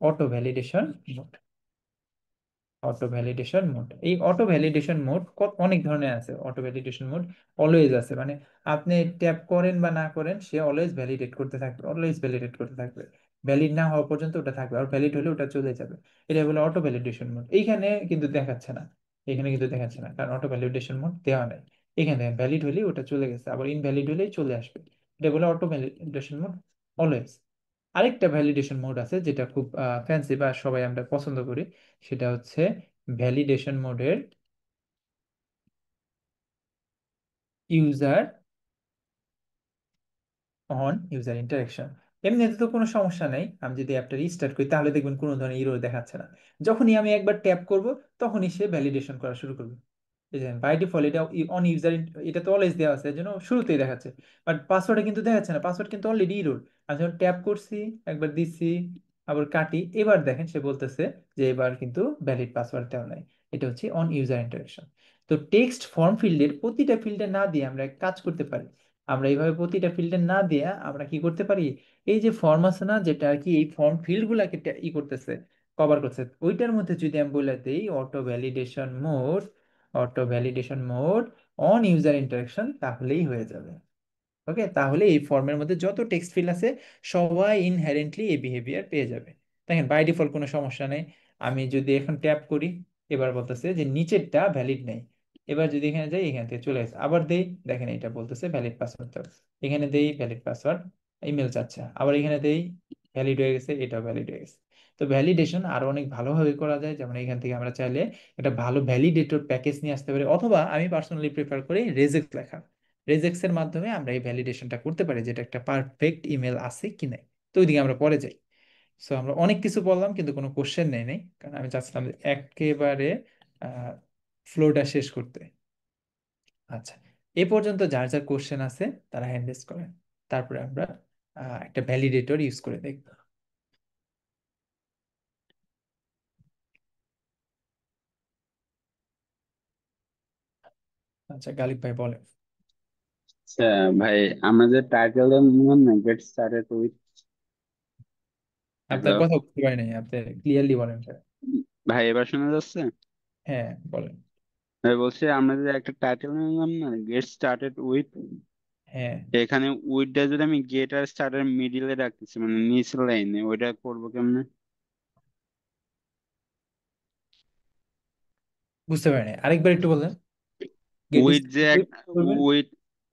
auto validation mode, auto validation mode. এই অটো ভ্যালিডেশন মোড অনেক ধরনের আছে, অটো ভ্যালিডেশন মোড অলওয়েজ আছে, মানে আপনি ট্যাপ করেন বা না করেন সে অলওয়েজ ভ্যালিডেট করতে থাকবে, অলওয়েজ ভ্যালিডেট করতে থাকবে, ভ্যালিড না হওয়া পর্যন্ত ওটা থাকবে, আর ভ্যালিড হলে ওটা চলে যাবে। এটা বলে অটো ভ্যালিডেশন মোড। এইখানে কিন্তু দেখাচ্ছে না, এখানে কিন্তু দেখাচ্ছে না, কারণ অটো ভ্যালিডেশন মোড দেওয়া নাই। এখানে ভ্যালিড হলে ওটা চলে গেছে, আবার ইনভ্যালিড হলেই চলে আসবে, এটা বলে অটো ভ্যালিডেশন মোড অলওয়েজ। আরেকটা ভ্যালিডেশন মোড আছে যেটা খুব ফ্যান্সি বা সবাই আমরা পছন্দ করি, সেটা হচ্ছে ভ্যালিডেশন মোডের ইউজার অন ইউজার ইন্টারাকশন। এমনিতে তো কোনো সমস্যা নেই, আমি যদি অ্যাপটা রিস্টার্ট করি তাহলে দেখবেন কোনো ধরনের ইরর দেখাচ্ছে না, যখনই আমি একবার ট্যাপ করব তখনই সে ভ্যালিডেশন করা শুরু করবে। এই যে বাই ডিফল্ট এটা অন ইউজার, এটা তো অলওয়েজ দেওয়া আছে, এর জন্য শুরুতেই দেখাচ্ছে, বাট পাসওয়ার্ডে কিন্তু দেখাচ্ছে না, পাসওয়ার্ড কিন্তু অলরেডি ইরর। আমি যখন ট্যাপ করছি, একবার দিচ্ছি, আবার কাটি, এবার দেখেন সে বলতেছে যে এবার কিন্তু ভ্যালিড পাসওয়ার্ড দেওয়া নাই, এটা হচ্ছে অন ইউজার ইন্টারাকশন। তো টেক্সট ফর্ম ফিল্ডের প্রতিটা ফিল্ডে না দিয়ে আমরা এক কাজ করতে পারি, আমরা এইভাবে প্রতিটা ফিল্ডে না দিয়ে আমরা কি করতে পারি, এই যে ফর্ম আছে না যেটা আর কি এই ফর্ম ফিল্ড গুলাকে ই করতেছে, কভার করছে, ওইটার মধ্যে যদি আমি বলে দিই auto validation mode, auto validation mode on user interaction, তাহলেই হয়ে যাবে। ওকে, তাহলে এই ফর্মের মধ্যে যত টেক্সট ফিল্ড আছে সবাই ইনহেরেন্টলি এই বিহেভিয়ার পেয়ে যাবে। দেখেন বাই ডিফল্ট কোনো সমস্যা নেই। আমি যদি এখন ট্যাপ করি, এবার বলতেছে যে নিচেরটা ভ্যালিড নেই, এবার যদি এখানে যাই এখান থেকে চলে আসে, আবার দেই, দেখেন এটা বলতেছে ভ্যালিড পাসওয়ার্ড দাও, এখানে দেই ভ্যালিড পাসওয়ার্ড, ইমেল চাচ্ছে, আবার এখানে দেই ভ্যালিড হয়ে গেছে, এটাও ভ্যালিড হয়ে গেছে। তো ভ্যালিডেশন আরো অনেক ভালোভাবে করা যায়, যেমন এখান থেকে আমরা চাইলে একটা ভালো ভ্যালিডেটর প্যাকেজ নিয়ে আসতে পারি, অথবা আমি পার্সোনালি প্রেফার করি রেজেক্ট লেখা, রেজেক্টস এর মাধ্যমে আমরা এই ভ্যালিডেশনটা করতে পারি যেটা একটা পারফেক্ট ইমেল আছে কি নাই। তো ওইদিকে আমরা পরে যাই। সো আমরা অনেক কিছু বললাম কিন্তু কোনো কোশ্চেন নেই নাই, কারণ আমি চাচ্ছিলাম যে একেবারে ফ্লোটা শেষ করতে। আচ্ছা, এ পর্যন্ত যার যার কোশ্চেন আছে তারা হ্যান্ড রেজ করেন, তারপরে আমরা একটা ভ্যালিডেটর ইউজ করে দেখব। আচ্ছা, গালিব ভাই বলেন। আচ্ছা ভাই, আমাদের টাইটেলের মনে না গেট স্টার্টেড উইথ। আপনার হ্যালো কথা বুঝতে পারি নাই, আপনি ক্লিয়ারলি বলেন স্যার। ভাই, এবার শোনা যাচ্ছে? হ্যাঁ বলেন। ভাই বলছি আমাদের একটা টাইটেল নিলাম না, গেট স্টার্টেড উইথ। হ্যাঁ, এখানে উইথটা যদি আমি গেট আর স্টার্টের মিডিলে রাখতেছি, মানে নিচ লাইনে, ওইটা করবো কেমনে? বুঝতে পারি নাই, আরেকবার একটু বলেন। গেট উইথ যে করবেন। উইথ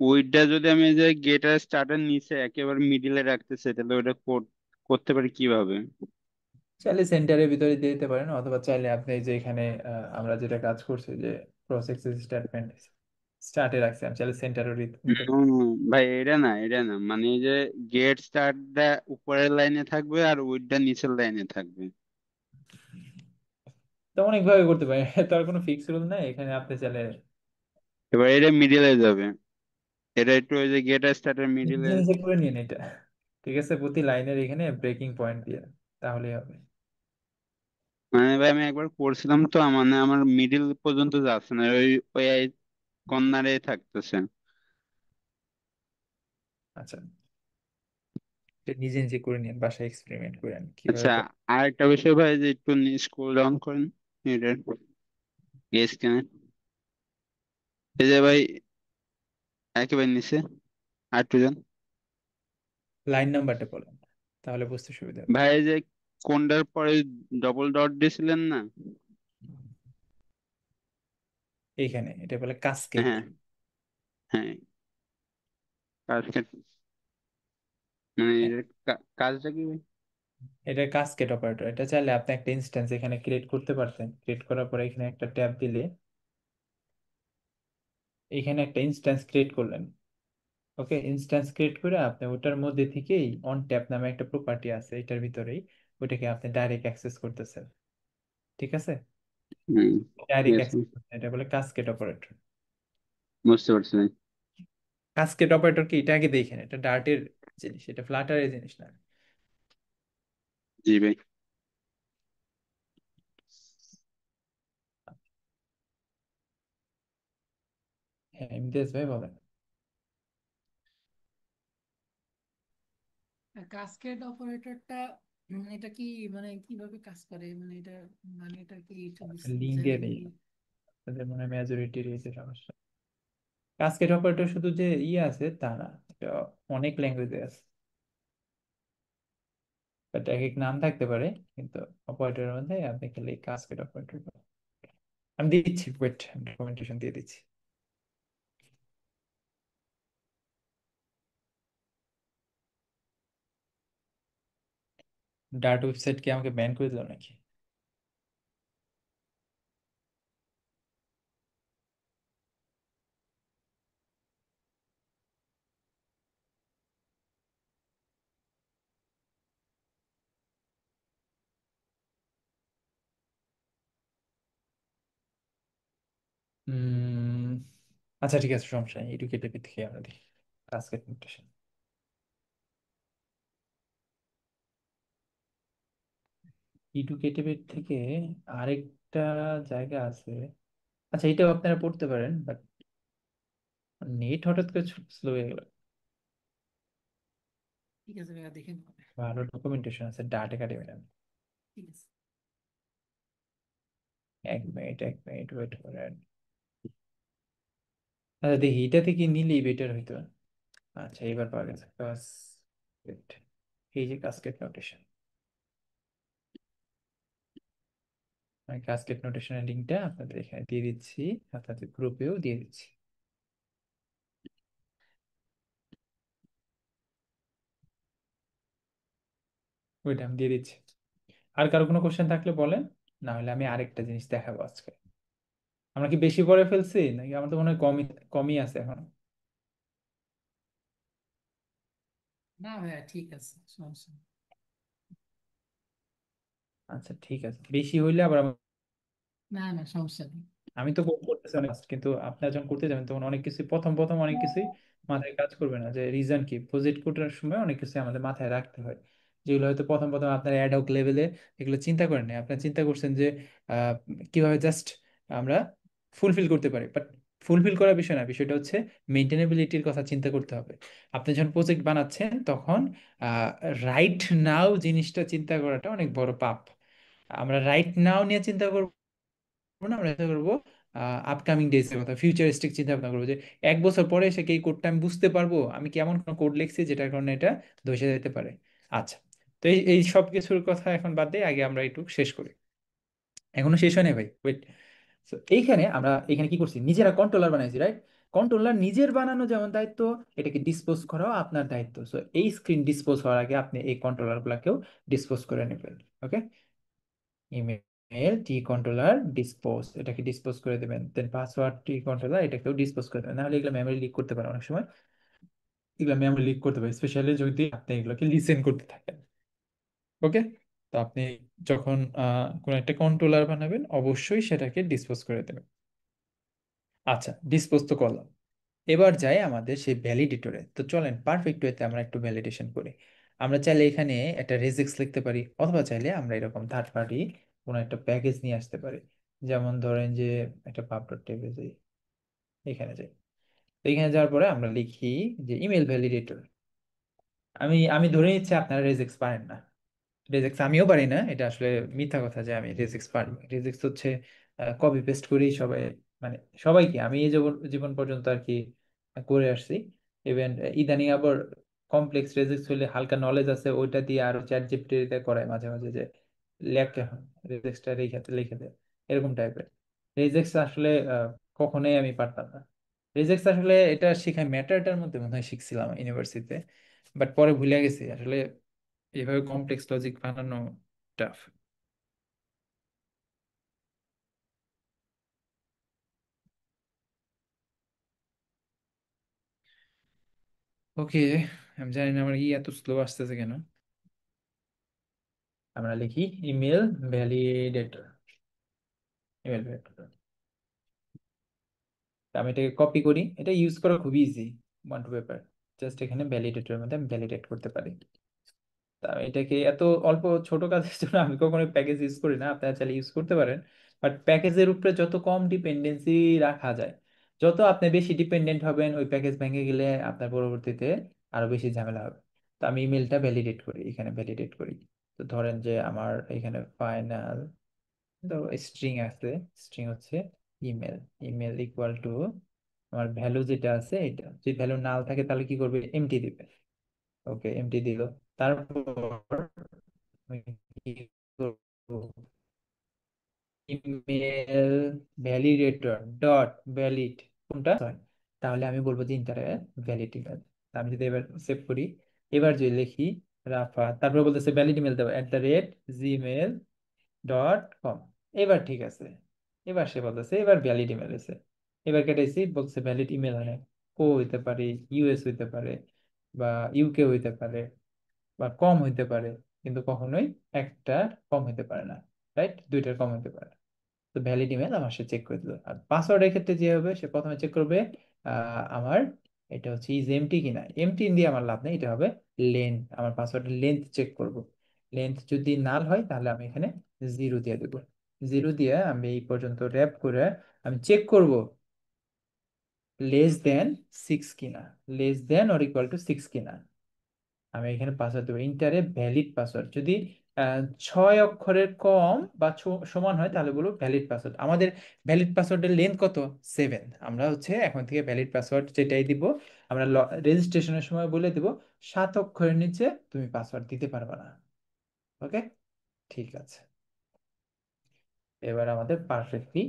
ওইটা যদি আমি এই যে গেটার স্টার্টার নিচে একেবারে মিডিলে রাখতেছে তাহলে ওইটা করতে পারি কিভাবে? চাইলে সেন্টারের ভিতরে দিয়ে দিতে পারেন, অথবা চাইলে আপনি এই যে এখানে আমরা যেটা কাজ করছি যে প্রসেস স্টেটমেন্ট স্টার্টে রাখছি, আমি চাইলে সেন্টারের ভিতরে। ভাই এটা না মানে এই যে গেট স্টার্টটা উপরের লাইনে থাকবে আর ওইটা নিচের লাইনে থাকবে। তো অনেকভাবে করতে পারেন তার কোনো ফিক্স রুল নাই এখানে, আপনি চাইলে এবার এটা মিডিলে যাবে, এটা একটু ওই যে গেট স্টার্টের মিডিলে। নিজে নিজে করে নিন এটা। ঠিক আছে, প্রতি লাইনের এখানে ব্রেকিং পয়েন্ট দিয়ে তাহলেই হবে। মানে ভাই আমি একবার করছিলাম তো, মানে আমার মিডিল পর্যন্ত যাচ্ছে না, ওই ওই কর্নারে থাকতেছে। আচ্ছা, এটা নিজে নিজে করে নিন, বাসায় এক্সপেরিমেন্ট করেন আচ্ছা, কিভাবে করে। আর একটা বিষয় ভাই, যে একটু স্ক্রল ডাউন করেন এটার স্ক্যানে, এই যে ভাই একেবারে নিচে আর একটু যান। লাইন নাম্বারটা বলেন, তাহলে বুঝতে সুবিধা হবে। ভাই এই যে কোনটার পরে ডবল ডট দিয়েছিলেন না? এইখানে এটা বলে কাসকেড। হ্যাঁ, হ্যাঁ, কাজটা মানে এটার কাজটা কি ভাই? এটা কাসকেড অপারেটর, এটা চাইলে আপনি একটা ইনস্ট্যান্স এখানে ক্রিয়েট করতে পারতেন। ক্রিয়েট করার পরে এখানে একটা ট্যাব দিলে, এখানে একটা ইনস্ট্যান্স ক্রিয়েট করলেন। ওকে, ইনস্ট্যান্স ক্রিয়েট করে আপনি ওটার মধ্যে থেকেই অন ট্যাপ নামে একটা প্রপার্টি আছে এটার ভিতরেই, ওটাকে আপনি ডাইরেক্ট অ্যাক্সেস করতেছেন। ঠিক আছে, হুম, ঠিক ডাইরেক্ট আছে, অ্যাক্সেস করতে, এটা বলে কাসকেড অপারেটর। বুঝতে পারছি ভাই। কাসকেড অপারেটর কি, এটা আগে দেখেন, এটা ডার্টের জিনিস, এটা ফ্লাটারের জিনিস না। জি ভাই। হ্যাঁ, ইমতিয়াজ ভাই বলেন। কাসকেড অপারেটরটা এটা কি মানে কিভাবে কাজ করে মানে এটা মানে এটা কি একটু লিঙ্কে বুঝাবেন নেই, কি? তাদের মনে হয় মেজরিটির এই যে সমস্যা। কাসকেড অপারেটর শুধু যে ইয়ে আছে তা না, এটা অনেক ল্যাঙ্গুয়েজে আছে, বাট এক এক নাম থাকতে পারে, কিন্তু অপারেটরের মধ্যে আপনি খালি কাসকেড অপারেটর। আমি দিচ্ছি, ওয়েট, ডকুমেন্টেশন দিয়ে দিচ্ছি। ডার্ট ওয়েবসাইট কি আমাকে ব্যান করে দিল নাকি? উম, আচ্ছা ঠিক আছে, সমস্যা নেই, এডুকেটেড থেকে আমরা দেখি কাসকেড নোটেশন। এডুকেটেড থেকে আরেকটা জায়গা আছে। আচ্ছা, এটাও আপনারা পড়তে পারেন, বাট নেট হঠাৎ করে স্লো হয়ে গেল। ঠিক আছে ভাইয়া দেখেন। ভালো ডকুমেন্টেশন আছে ডার্ট একাডেমি নামে। ঠিক আছে। এক মিনিট ওয়েট করেন। আচ্ছা দেখি, এটাতে কি নিলেই বেটার হইতো। আচ্ছা, এবার পাওয়া গেছে কাসকেড, এই যে কাসকেড নোটেশন। আমি কাসকেড নোটেশনের লিঙ্কটা আপনাদের এখানে দিয়ে দিচ্ছি, আপনাদের গ্রুপেও দিয়ে দিচ্ছি। ওইটা আমি দিয়ে দিচ্ছি। আর কারো কোনো কোশ্চেন থাকলে বলেন, না হলে আমি আরেকটা জিনিস দেখাবো আজকে। আমরা কি বেশি পড়ে ফেলছি নাকি, আমার তো মনে হয় কমই কমই আছে এখন। না ভাইয়া ঠিক আছে, সমস্যা নেই। আচ্ছা ঠিক আছে, বেশি হইলে আবার না না সমস্যা নেই। আমি তো করতেছি অনেক fast, কিন্তু আপনি যখন করতে যাবেন তখন অনেক কিছু, প্রথম প্রথম অনেক কিছুই মাথায় কাজ করবে না, যে রিজন কি, প্রজেক্ট করার সময় অনেক কিছু আমাদের মাথায় রাখতে হয়, যেগুলো হয়তো প্রথম প্রথম আপনার অ্যাডহক লেভেলে এগুলো চিন্তা করেন না। আপনার চিন্তা করছেন যে আহ, কিভাবে জাস্ট আমরা ফুলফিল করতে পারি, বাট ফুলফিল করার বিষয় না, বিষয়টা হচ্ছে মেনটেনেবিলিটির কথা চিন্তা করতে হবে। আপনি যখন প্রজেক্ট বানাচ্ছেন তখন রাইট নাও জিনিসটা চিন্তা করাটা অনেক বড় পাপ। আমরা রাইট নাও নিয়ে চিন্তা করবো না, আমরা চিন্তা করবো আপকামিং ডেজ এর কথা, ফিউচারিস্টিক চিন্তা ভাবনা করবো যে 1 বছর পরে এসে কি এই কোডটা আমি বুঝতে পারবো, আমি কেমন কোনো কোড লিখছি যেটার কারণে এটা ধসে যেতে পারে। আচ্ছা, তো এই এই সব কিছুর কথা এখন বাদ দিয়ে আগে আমরা একটু শেষ করি। এখনো শেষ হয় নাই ভাই, ওয়েট। এইখানে আমরা এখানে কি করছি, নিজেরা কন্ট্রোলার বানাইছি, রাইট? কন্ট্রোলার নিজের বানানো যেমন দায়িত্ব, এটাকে ডিসপোজ করাও আপনার দায়িত্ব। সো এই স্ক্রিন ডিসপোজ হওয়ার আগে আপনি এই কন্ট্রোলার গুলাকেও ডিসপোজ করে নেবেন। ওকে, ইমেল টি কন্ট্রোলার ডিসপোজ, এটাকে ডিসপোজ করে দেবেন। দেন পাসওয়ার্ড টি কন্ট্রোলার, এটাকেও ডিসপোজ করে দেবেন, নাহলে এগুলো মেমোরি লিক করতে পারে অনেক সময়। এগুলো মেমোরি লিক করতে পারে, স্পেশালি যদি আপনি এগুলোকে লিসেন করতে থাকেন। ওকে, তো আপনি যখন কোনো একটা কন্ট্রোলার বানাবেন অবশ্যই সেটাকে ডিসপোজ করে দেবেন। আচ্ছা, ডিসপোজ তো করলাম, এবার যাই আমাদের সেই ভ্যালিডেটরে। তো চলেন পারফেক্ট ওয়েতে আমরা একটু ভ্যালিডেশন করি। আমরা চাইলে এখানে একটা রেজিক্স লিখতে পারি, অথবা চাইলে আমরা এরকম থার্ড পার্টি কোনো একটা প্যাকেজ নিয়ে আসতে পারি। যেমন ধরেন যে একটা পাব ডট টেবিল, এখানে যাই। তো এখানে যাওয়ার পরে আমরা লিখি যে ইমেল ভ্যালিডেটর। আমি আমি ধরে নিচ্ছি আপনারা রেজিক্স পারেন না। রেজিক্স আমিও পারি না, এটা আসলে মিথ্যা কথা যে আমি রেজিক্স পারি। রেজিক্স হচ্ছে কপি পেস্ট করেই সবাই, মানে সবাইকে আমি এই জীবন জীবন পর্যন্ত আর কি করে আসছি। ইভেন ইদানিং আবার কমপ্লেক্স রেজিক্স হলে হালকা নলেজ আছে ওইটা দিয়ে আরো চ্যাট জিপিটিতে করায় মাঝে মাঝে, যে লেখে রেজিক্সটা লিখে দেয় এরকম টাইপের। রেজিক্স আসলে কখনোই আমি পারতাম না। রেজিক্স আসলে এটা শিখায় ম্যাটারটার মধ্যে মনে হয় শিখছিলাম ইউনিভার্সিটিতে, বাট পরে ভুলে গেছি আসলে এভাবে কমপ্লেক্স লজিক বানানো টাফ। ওকে, আমি জানি না আমার এত স্লো আসতেছে কেন। আমরা লিখি ইমেল ভ্যালিডেটর, ইমেল ভ্যালিডেটর। আমি এটাকে কপি করি, এটা ইউজ করা খুবই easy, one two paper. Just এখানে ভ্যালিডেটরের মধ্যে আমি ভ্যালিডেট করতে পারি। তা এটাকে এত অল্প ছোট কাজের জন্য আমি কখনো প্যাকেজ ইউজ করি না, আপনারা চাইলে ইউজ করতে পারেন। বাট প্যাকেজের উপরে যত কম ডিপেন্ডেন্সি রাখা যায়, যত আপনি বেশি ডিপেন্ডেন্ট হবেন ওই প্যাকেজ ভেঙে গেলে আপনার পরবর্তীতে আরো বেশি ঝামেলা হবে। তো আমি ইমেলটা ভ্যালিডেট করি, এখানে ভ্যালিডেট করি। তো ধরেন যে আমার এখানে ফাইনাল ধরো স্ট্রিং আছে, স্ট্রিং হচ্ছে ইমেল, ইমেল ইকুয়াল টু আমার ভ্যালু যেটা আছে এটা, যদি ভ্যালু নাল থাকে তাহলে কি করবে, এমটি দিবে। ওকে, এমটি দিল। তারপর আমি কি করবো, ইমেল ভ্যালিডেটর ডট ভ্যালিড, কোনটা হয়, তাহলে আমি বলবো যে ইন্টার ভ্যালিড ইমেল। আমি যদি এবার সেভ করি, এবার যদি লিখি রাফা, তারপর বলতেছে ভ্যালিড ইমেল দেবো @gmail.com। এবার ঠিক আছে, এবার সে বলতেছে এবার ভ্যালিড ইমেল এসে, এবার কেটেছি, বলছে ভ্যালিড ইমেল হয় না। ও হইতে পারে, ইউএস হইতে পারে, বা ইউকে হইতে পারে, বা কম হইতে পারে, কিন্তু কখনোই একটা কম হইতে পারে না, রাইট? দুইটার কম হইতে পারে না। তো ভ্যালিড ইমেল আমার সে চেক করে দিল। আর পাসওয়ার্ডের ক্ষেত্রে যে হবে, সে প্রথমে চেক করবে আমার এটা হচ্ছে ইজ এমটি কিনা। এমটি দিয়ে আমার লাভ নেই, এটা হবে লেন্থ, আমার পাসওয়ার্ডের লেন্থ চেক করব। লেন্থ যদি নাল হয় তাহলে আমি এখানে জিরো দিয়ে দেবো। জিরো দিয়ে আমি এই পর্যন্ত র্যাপ করে আমি চেক করব লেস দেন 6 কিনা, less than or equal to 6 কিনা। আমি এখানে পাসওয়ার্ড দেবো ইন্টারে ভ্যালিড পাসওয়ার্ড। যদি 6 অক্ষরের কম বা সমান হয় তাহলে বলবো ভ্যালিড পাসওয়ার্ড। আমাদের ভ্যালিড পাসওয়ার্ডের লেন্থ কত, 7। আমরা হচ্ছে এখন থেকে ভ্যালিড পাসওয়ার্ড যেটাই দিব, আমরা রেজিস্ট্রেশনের সময় বলে দিব 7 অক্ষরের নিচে তুমি পাসওয়ার্ড দিতে পারবে না। ওকে, ঠিক আছে। এবার আমাদের পারফেক্টলি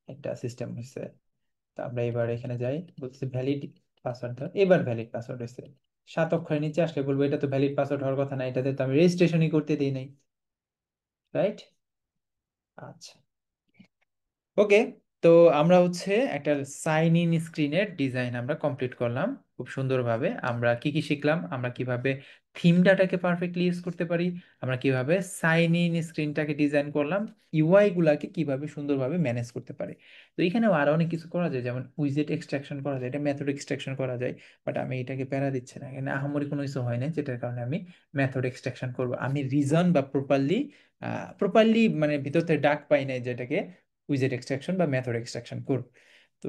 একটা সিস্টেম হয়েছে। তো আমরা এবার এখানে যাই, বলতেছি ভ্যালিড পাসওয়ার্ড দাও, এবার ভ্যালিড পাসওয়ার্ড হয়েছে। 7 অক্ষরের নিচে আসলে বলবো এটা তো ভ্যালিড পাসওয়ার্ড হওয়ার কথা না, এটাতে তো আমি রেজিস্ট্রেশনই করতে দিই নাই, রাইট? আচ্ছা, ওকে। তো আমরা হচ্ছে একটা সাইন ইন স্ক্রিনের ডিজাইন আমরা কমপ্লিট করলাম খুব সুন্দরভাবে। আমরা কি কি শিখলাম, আমরা কিভাবে থিম ডাটাকে পারফেক্টলি ইউজ করতে পারি, আমরা কিভাবে সাইন ইন স্ক্রিনটাকে ডিজাইন করলাম, ইউআই গুলাকে কিভাবে সুন্দরভাবে ম্যানেজ করতে পারি। তো এখানেও আরো অনেক কিছু করা যায়, যেমন উইজেট এক্সট্রাকশন করা যায়, এটা মেথড এক্সট্রাকশন করা যায়। বাট আমি এটাকে প্যারা দিচ্ছি না, এখানে আহামরি কোনো কিছু হয় না, যেটার কারণে আমি মেথড এক্সট্রাকশন করব। আমি রিজন বা প্রপারলি মানে ভিতর থেকে ডাক পাই নাই, যেটাকে উইজেট এক্সট্রাকশন বা মেথড এক্সট্রাকশন করব। তো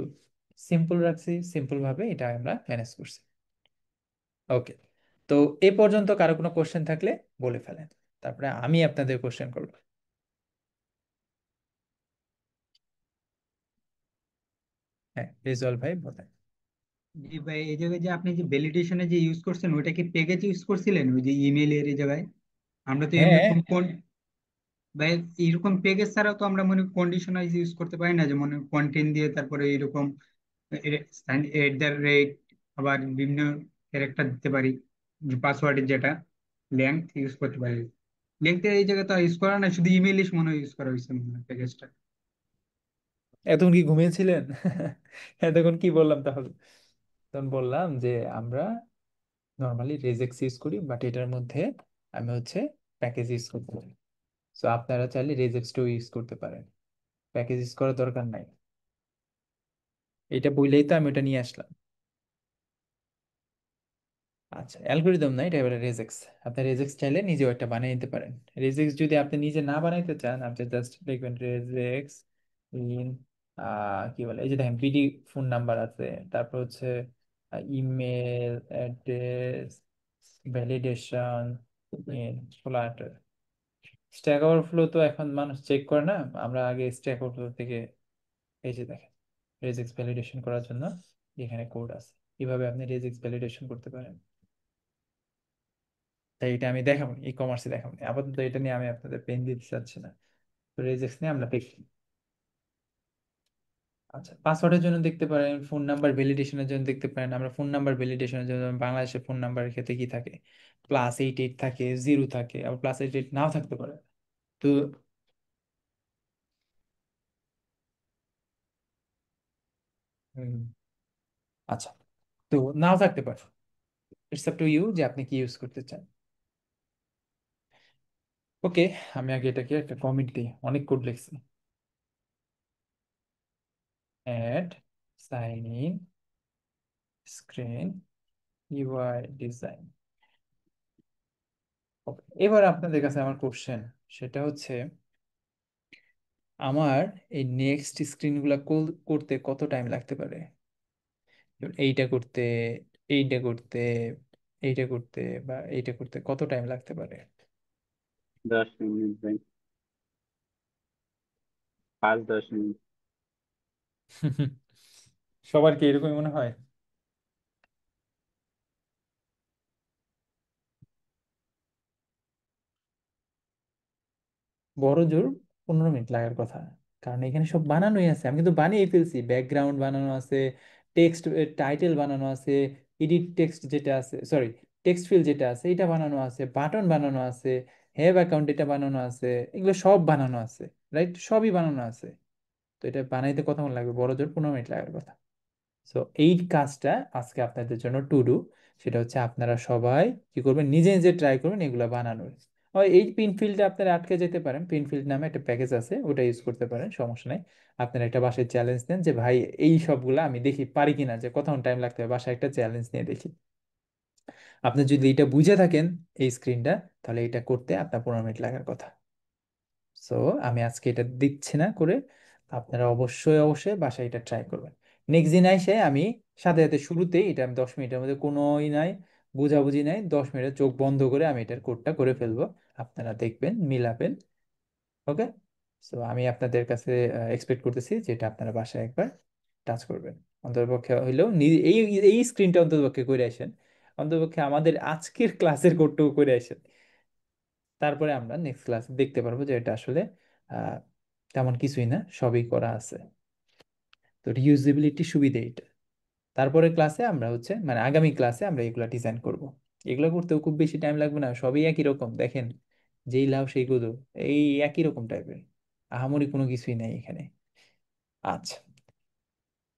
সিম্পল রাখছি, সিম্পল ভাবে এটা আমরা ম্যানেজ করছি। ওকে, তো এ পর্যন্ত কারো কোনো কোশ্চেন থাকলে বলে ফেলেন, তারপরে আমি আপনাদের কোশ্চেন করব। হ্যাঁ, রিজল ভাই বলেন। জি ভাই, এই জায়গায় যে আপনি যে ভ্যালিডেশনে যে ইউজ করছেন ওইটা কি প্যাকেজ ইউজ করছিলেন ওই যে ইমেলের এই জায়গায়? আমরা তো হ্যাঁ, এরকম কোন ভাই, এরকম প্যাকেজ ছাড়াও তো আমরা মনে কন্ডিশনাইজ ইউজ করতে পারি না, যে মনে কন্টেন্ট দিয়ে তারপরে এরকম @, আবার বিভিন্ন ক্যারেক্টার দিতে পারি, পাসওয়ার্ডের যেটা লেংথ ইউজ করতে পারি। লেংথ এই জায়গায় তো ইউজ করা না, শুধু ইমেল মনে হয় ইউজ করা হয়েছে মনে হয় প্যাকেজটা। এতক্ষণ কি ঘুমিয়েছিলেন? এতক্ষণ কি বললাম তাহলে? তখন বললাম যে আমরা নর্মালি রেজেক্স ইউজ করি, বাট এটার মধ্যে আমি হচ্ছে প্যাকেজ ইউজ করতে পারি। সো আপনারা চাইলে রেজেক্সটাও ইউজ করতে পারেন, প্যাকেজ ইউজ করার দরকার নাই। এটা বললেই তো আমি ওটা নিয়ে আসলাম। আচ্ছা, অ্যালগোরিদম না, এটা এবারে রেজেক্স। আপনি রেজেক্স চাইলে নিজেও একটা বানিয়ে নিতে পারেন। রেজেক্স যদি আপনি নিজে না বানাইতে চান, আপনি জাস্ট লিখবেন রেজেক্স ইন, কি বলে, এই যে দেখেন বিডি ফোন নাম্বার আছে, তারপর হচ্ছে email address, validation in Flutter. Stack overflow তো এখন মানুষ চেক করে না, আমরা আগে স্ট্যাক ওভারফ্লো থেকে, এই যে দেখেন রেজেক্স ভ্যালিডেশন করার জন্য এখানে কোড আছে, কিভাবে আপনি রেজেক্স ভ্যালিডেশন করতে পারেন। তাই এটা আমি দেখাবো, ই কমার্সে দেখাবো না। আপাতত এটা নিয়ে আমি আপনাদের পেন দিতে চাচ্ছি না। তো রেজেক্স নিয়ে আমরা দেখি। আচ্ছা, পাসওয়ার্ডের জন্য দেখতে পারেন, ফোন নাম্বার ভ্যালিডেশনের জন্য দেখতে পারেন। আমরা ফোন নাম্বার ভ্যালিডেশনের জন্য বাংলাদেশের ফোন নাম্বারের ক্ষেত্রে কি থাকে, +88 থাকে, 0 থাকে, আবার +88 নাও থাকতে পারে। তো হুম, আচ্ছা, তো নাও থাকতে পারে। ইটস আপ টু ইউ যে আপনি কি ইউজ করতে চান। ওকে, আমি আগে এটাকে একটা কমিট দিই, অনেক কোড লিখছি। Add sign in screen UI design. এবার আপনাদের কাছে আমার কোশ্চেন, সেটা হচ্ছে আমার এই নেক্সট স্ক্রিনগুলো করতে কত টাইম লাগতে পারে? যেমন এইটা করতে, এইটা করতে, এইটা করতে, বা এইটা করতে কত টাইম লাগতে পারে? 10 মিনিট ভাই, 5-10 মিনিট। সবার কি এরকমই মনে হয়? বড় জোর 15 মিনিট লাগার কথা, কারণ এখানে সব বানানোই আছে, আমি কিন্তু বানিয়ে ফেলছি। ব্যাকগ্রাউন্ড বানানো আছে, টেক্সট টাইটেল বানানো আছে, এডিট টেক্সট যেটা আছে, সরি, টেক্সট ফিল যেটা আছে এটা বানানো আছে, বাটন বানানো আছে, হ্যাভ অ্যাকাউন্ট এটা বানানো আছে, এগুলো সব বানানো আছে, রাইট? সবই বানানো আছে। তো এটা বানাইতে কতক্ষণ লাগবে? বড় জোর 15 মিনিট লাগার কথা। সো এই কাজটা আজকে আপনাদের জন্য টু ডু, সেটা হচ্ছে আপনারা সবাই কি করবেন, নিজে নিজে ট্রাই করবেন এগুলো বানানোর। এই পিন ফিল্ডে আপনারা আটকে যেতে পারেন, পিন ফিল্ড নামে একটা প্যাকেজ আছে, ওটা ইউজ করতে পারেন, সমস্যা নাই। আপনারা একটা বাসায় চ্যালেঞ্জ দেন যে ভাই এই সবগুলা আমি দেখি পারি কিনা, যে কতক্ষণ টাইম লাগতে হবে, বাসায় একটা চ্যালেঞ্জ নিয়ে দেখি। আপনি যদি এটা বুঝে থাকেন এই স্ক্রিনটা, তাহলে এটা করতে আপনার 15 মিনিট লাগার কথা। সো আমি আজকে এটা দিচ্ছি না করে, আপনারা অবশ্যই অবশ্যই বাসায় এটা ট্রাই করবেন। নেক্সট দিন এসে আমি সাথে সাথে শুরুতেই এটা আমি 10 মিনিটের মধ্যে, কোনোই নাই, বোঝাবুঝি নাই, 10 মিনিটে চোখ বন্ধ করে আমি এটার কোডটা করে ফেলবো। আপনারা দেখবেন, মিলাবেন। ওকে, সো আমি আপনাদের কাছে এক্সপেক্ট করতেছি যে এটা আপনারা বাসায় একবার টাচ করবেন, অন্ততপক্ষে হইলেও এই এই স্ক্রিনটা অন্ততপক্ষে করে আসেন, অন্ততপক্ষে আমাদের আজকের ক্লাসের কোডটুকু করে আসেন। তারপরে আমরা নেক্সট ক্লাসে দেখতে পারবো যে এটা আসলে আহ, তেমন কিছুই না, সবই করা আছে। তো রিউজেবিলিটি সুবিধা এটা। তারপরে ক্লাসে আমরা হচ্ছে, মানে আগামী ক্লাসে আমরা এগুলা ডিজাইন করব। এগুলো করতেও খুব বেশি টাইম লাগবে না, সবই একই রকম, দেখেন যেই লাভ সেই কদু, এই একই রকম টাইপের, আহামরি কোনো কিছুই নাই এখানে। আচ্ছা,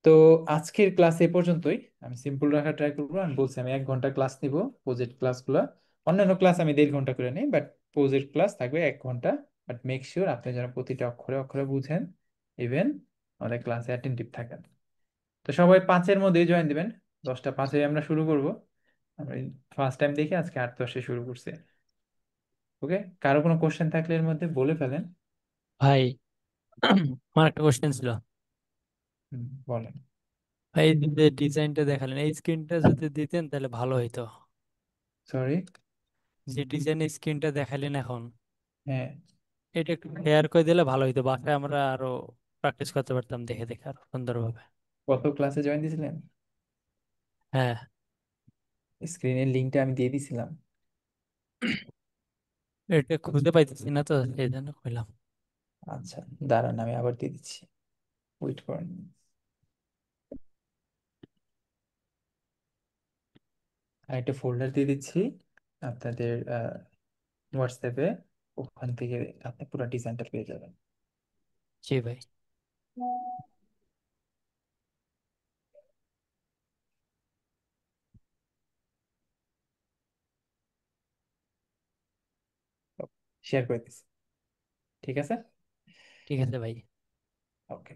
তো আজকের ক্লাস এ পর্যন্তই। আমি সিম্পল রাখা ট্রাই করবো। আমি বলছি আমি 1 ঘন্টা ক্লাস নিব, প্রজেক্ট ক্লাসগুলো। অন্যান্য ক্লাস আমি 1.5 ঘন্টা করে নিই, বাট প্রজেক্ট ক্লাস থাকবে 1 ঘন্টা। বাট মেক শিওর আপনি যেন প্রতিটা অক্ষরে অক্ষরে বুঝেন, ইভেন আমাদের ক্লাসে অ্যাটেন্টিভ থাকেন। তো সবাই 5-এর মধ্যেই জয়েন দিবেন, 10টা 5-এ আমরা শুরু করব। আমরা ফার্স্ট টাইম দেখে আজকে 8-10-এ শুরু করছি। ওকে, কারো কোনো কোশ্চেন থাকলে এর মধ্যে বলে ফেলেন। ভাই, আমার একটা কোশ্চেন ছিল। বলেন। ভাই, এই যে ডিজাইনটা দেখালেন, এই স্ক্রিনটা যদি দিতেন তাহলে ভালো হইতো। সরি। যে ডিজাইনের স্ক্রিনটা দেখালেন এখন, হ্যাঁ, এটা একটু শেয়ার করে দিলে ভালো হইতো, বাসায় আমরা আরো প্র্যাকটিস করতে পারতাম দেখে দেখে আরো সুন্দরভাবে। কত ক্লাসে জয়েন দিয়েছিলেন? হ্যাঁ, স্ক্রিনের লিঙ্কটা আমি দিয়ে দিছিলাম। এটা খুঁজে পাইতেছি না তো, সেই জন্য কইলাম। আচ্ছা, দাঁড়ান আমি আবার দিয়ে দিচ্ছি, ওয়েট করেন। আর একটা ফোল্ডার দিয়ে দিচ্ছি আপনাদের হোয়াটসঅ্যাপে, ওখান থেকে আপনি পুরো ডিজাইনটা পেয়ে যাবেন। জি ভাই। শেয়ার করে দিচ্ছি, ঠিক আছে? ঠিক আছে ভাই। ওকে।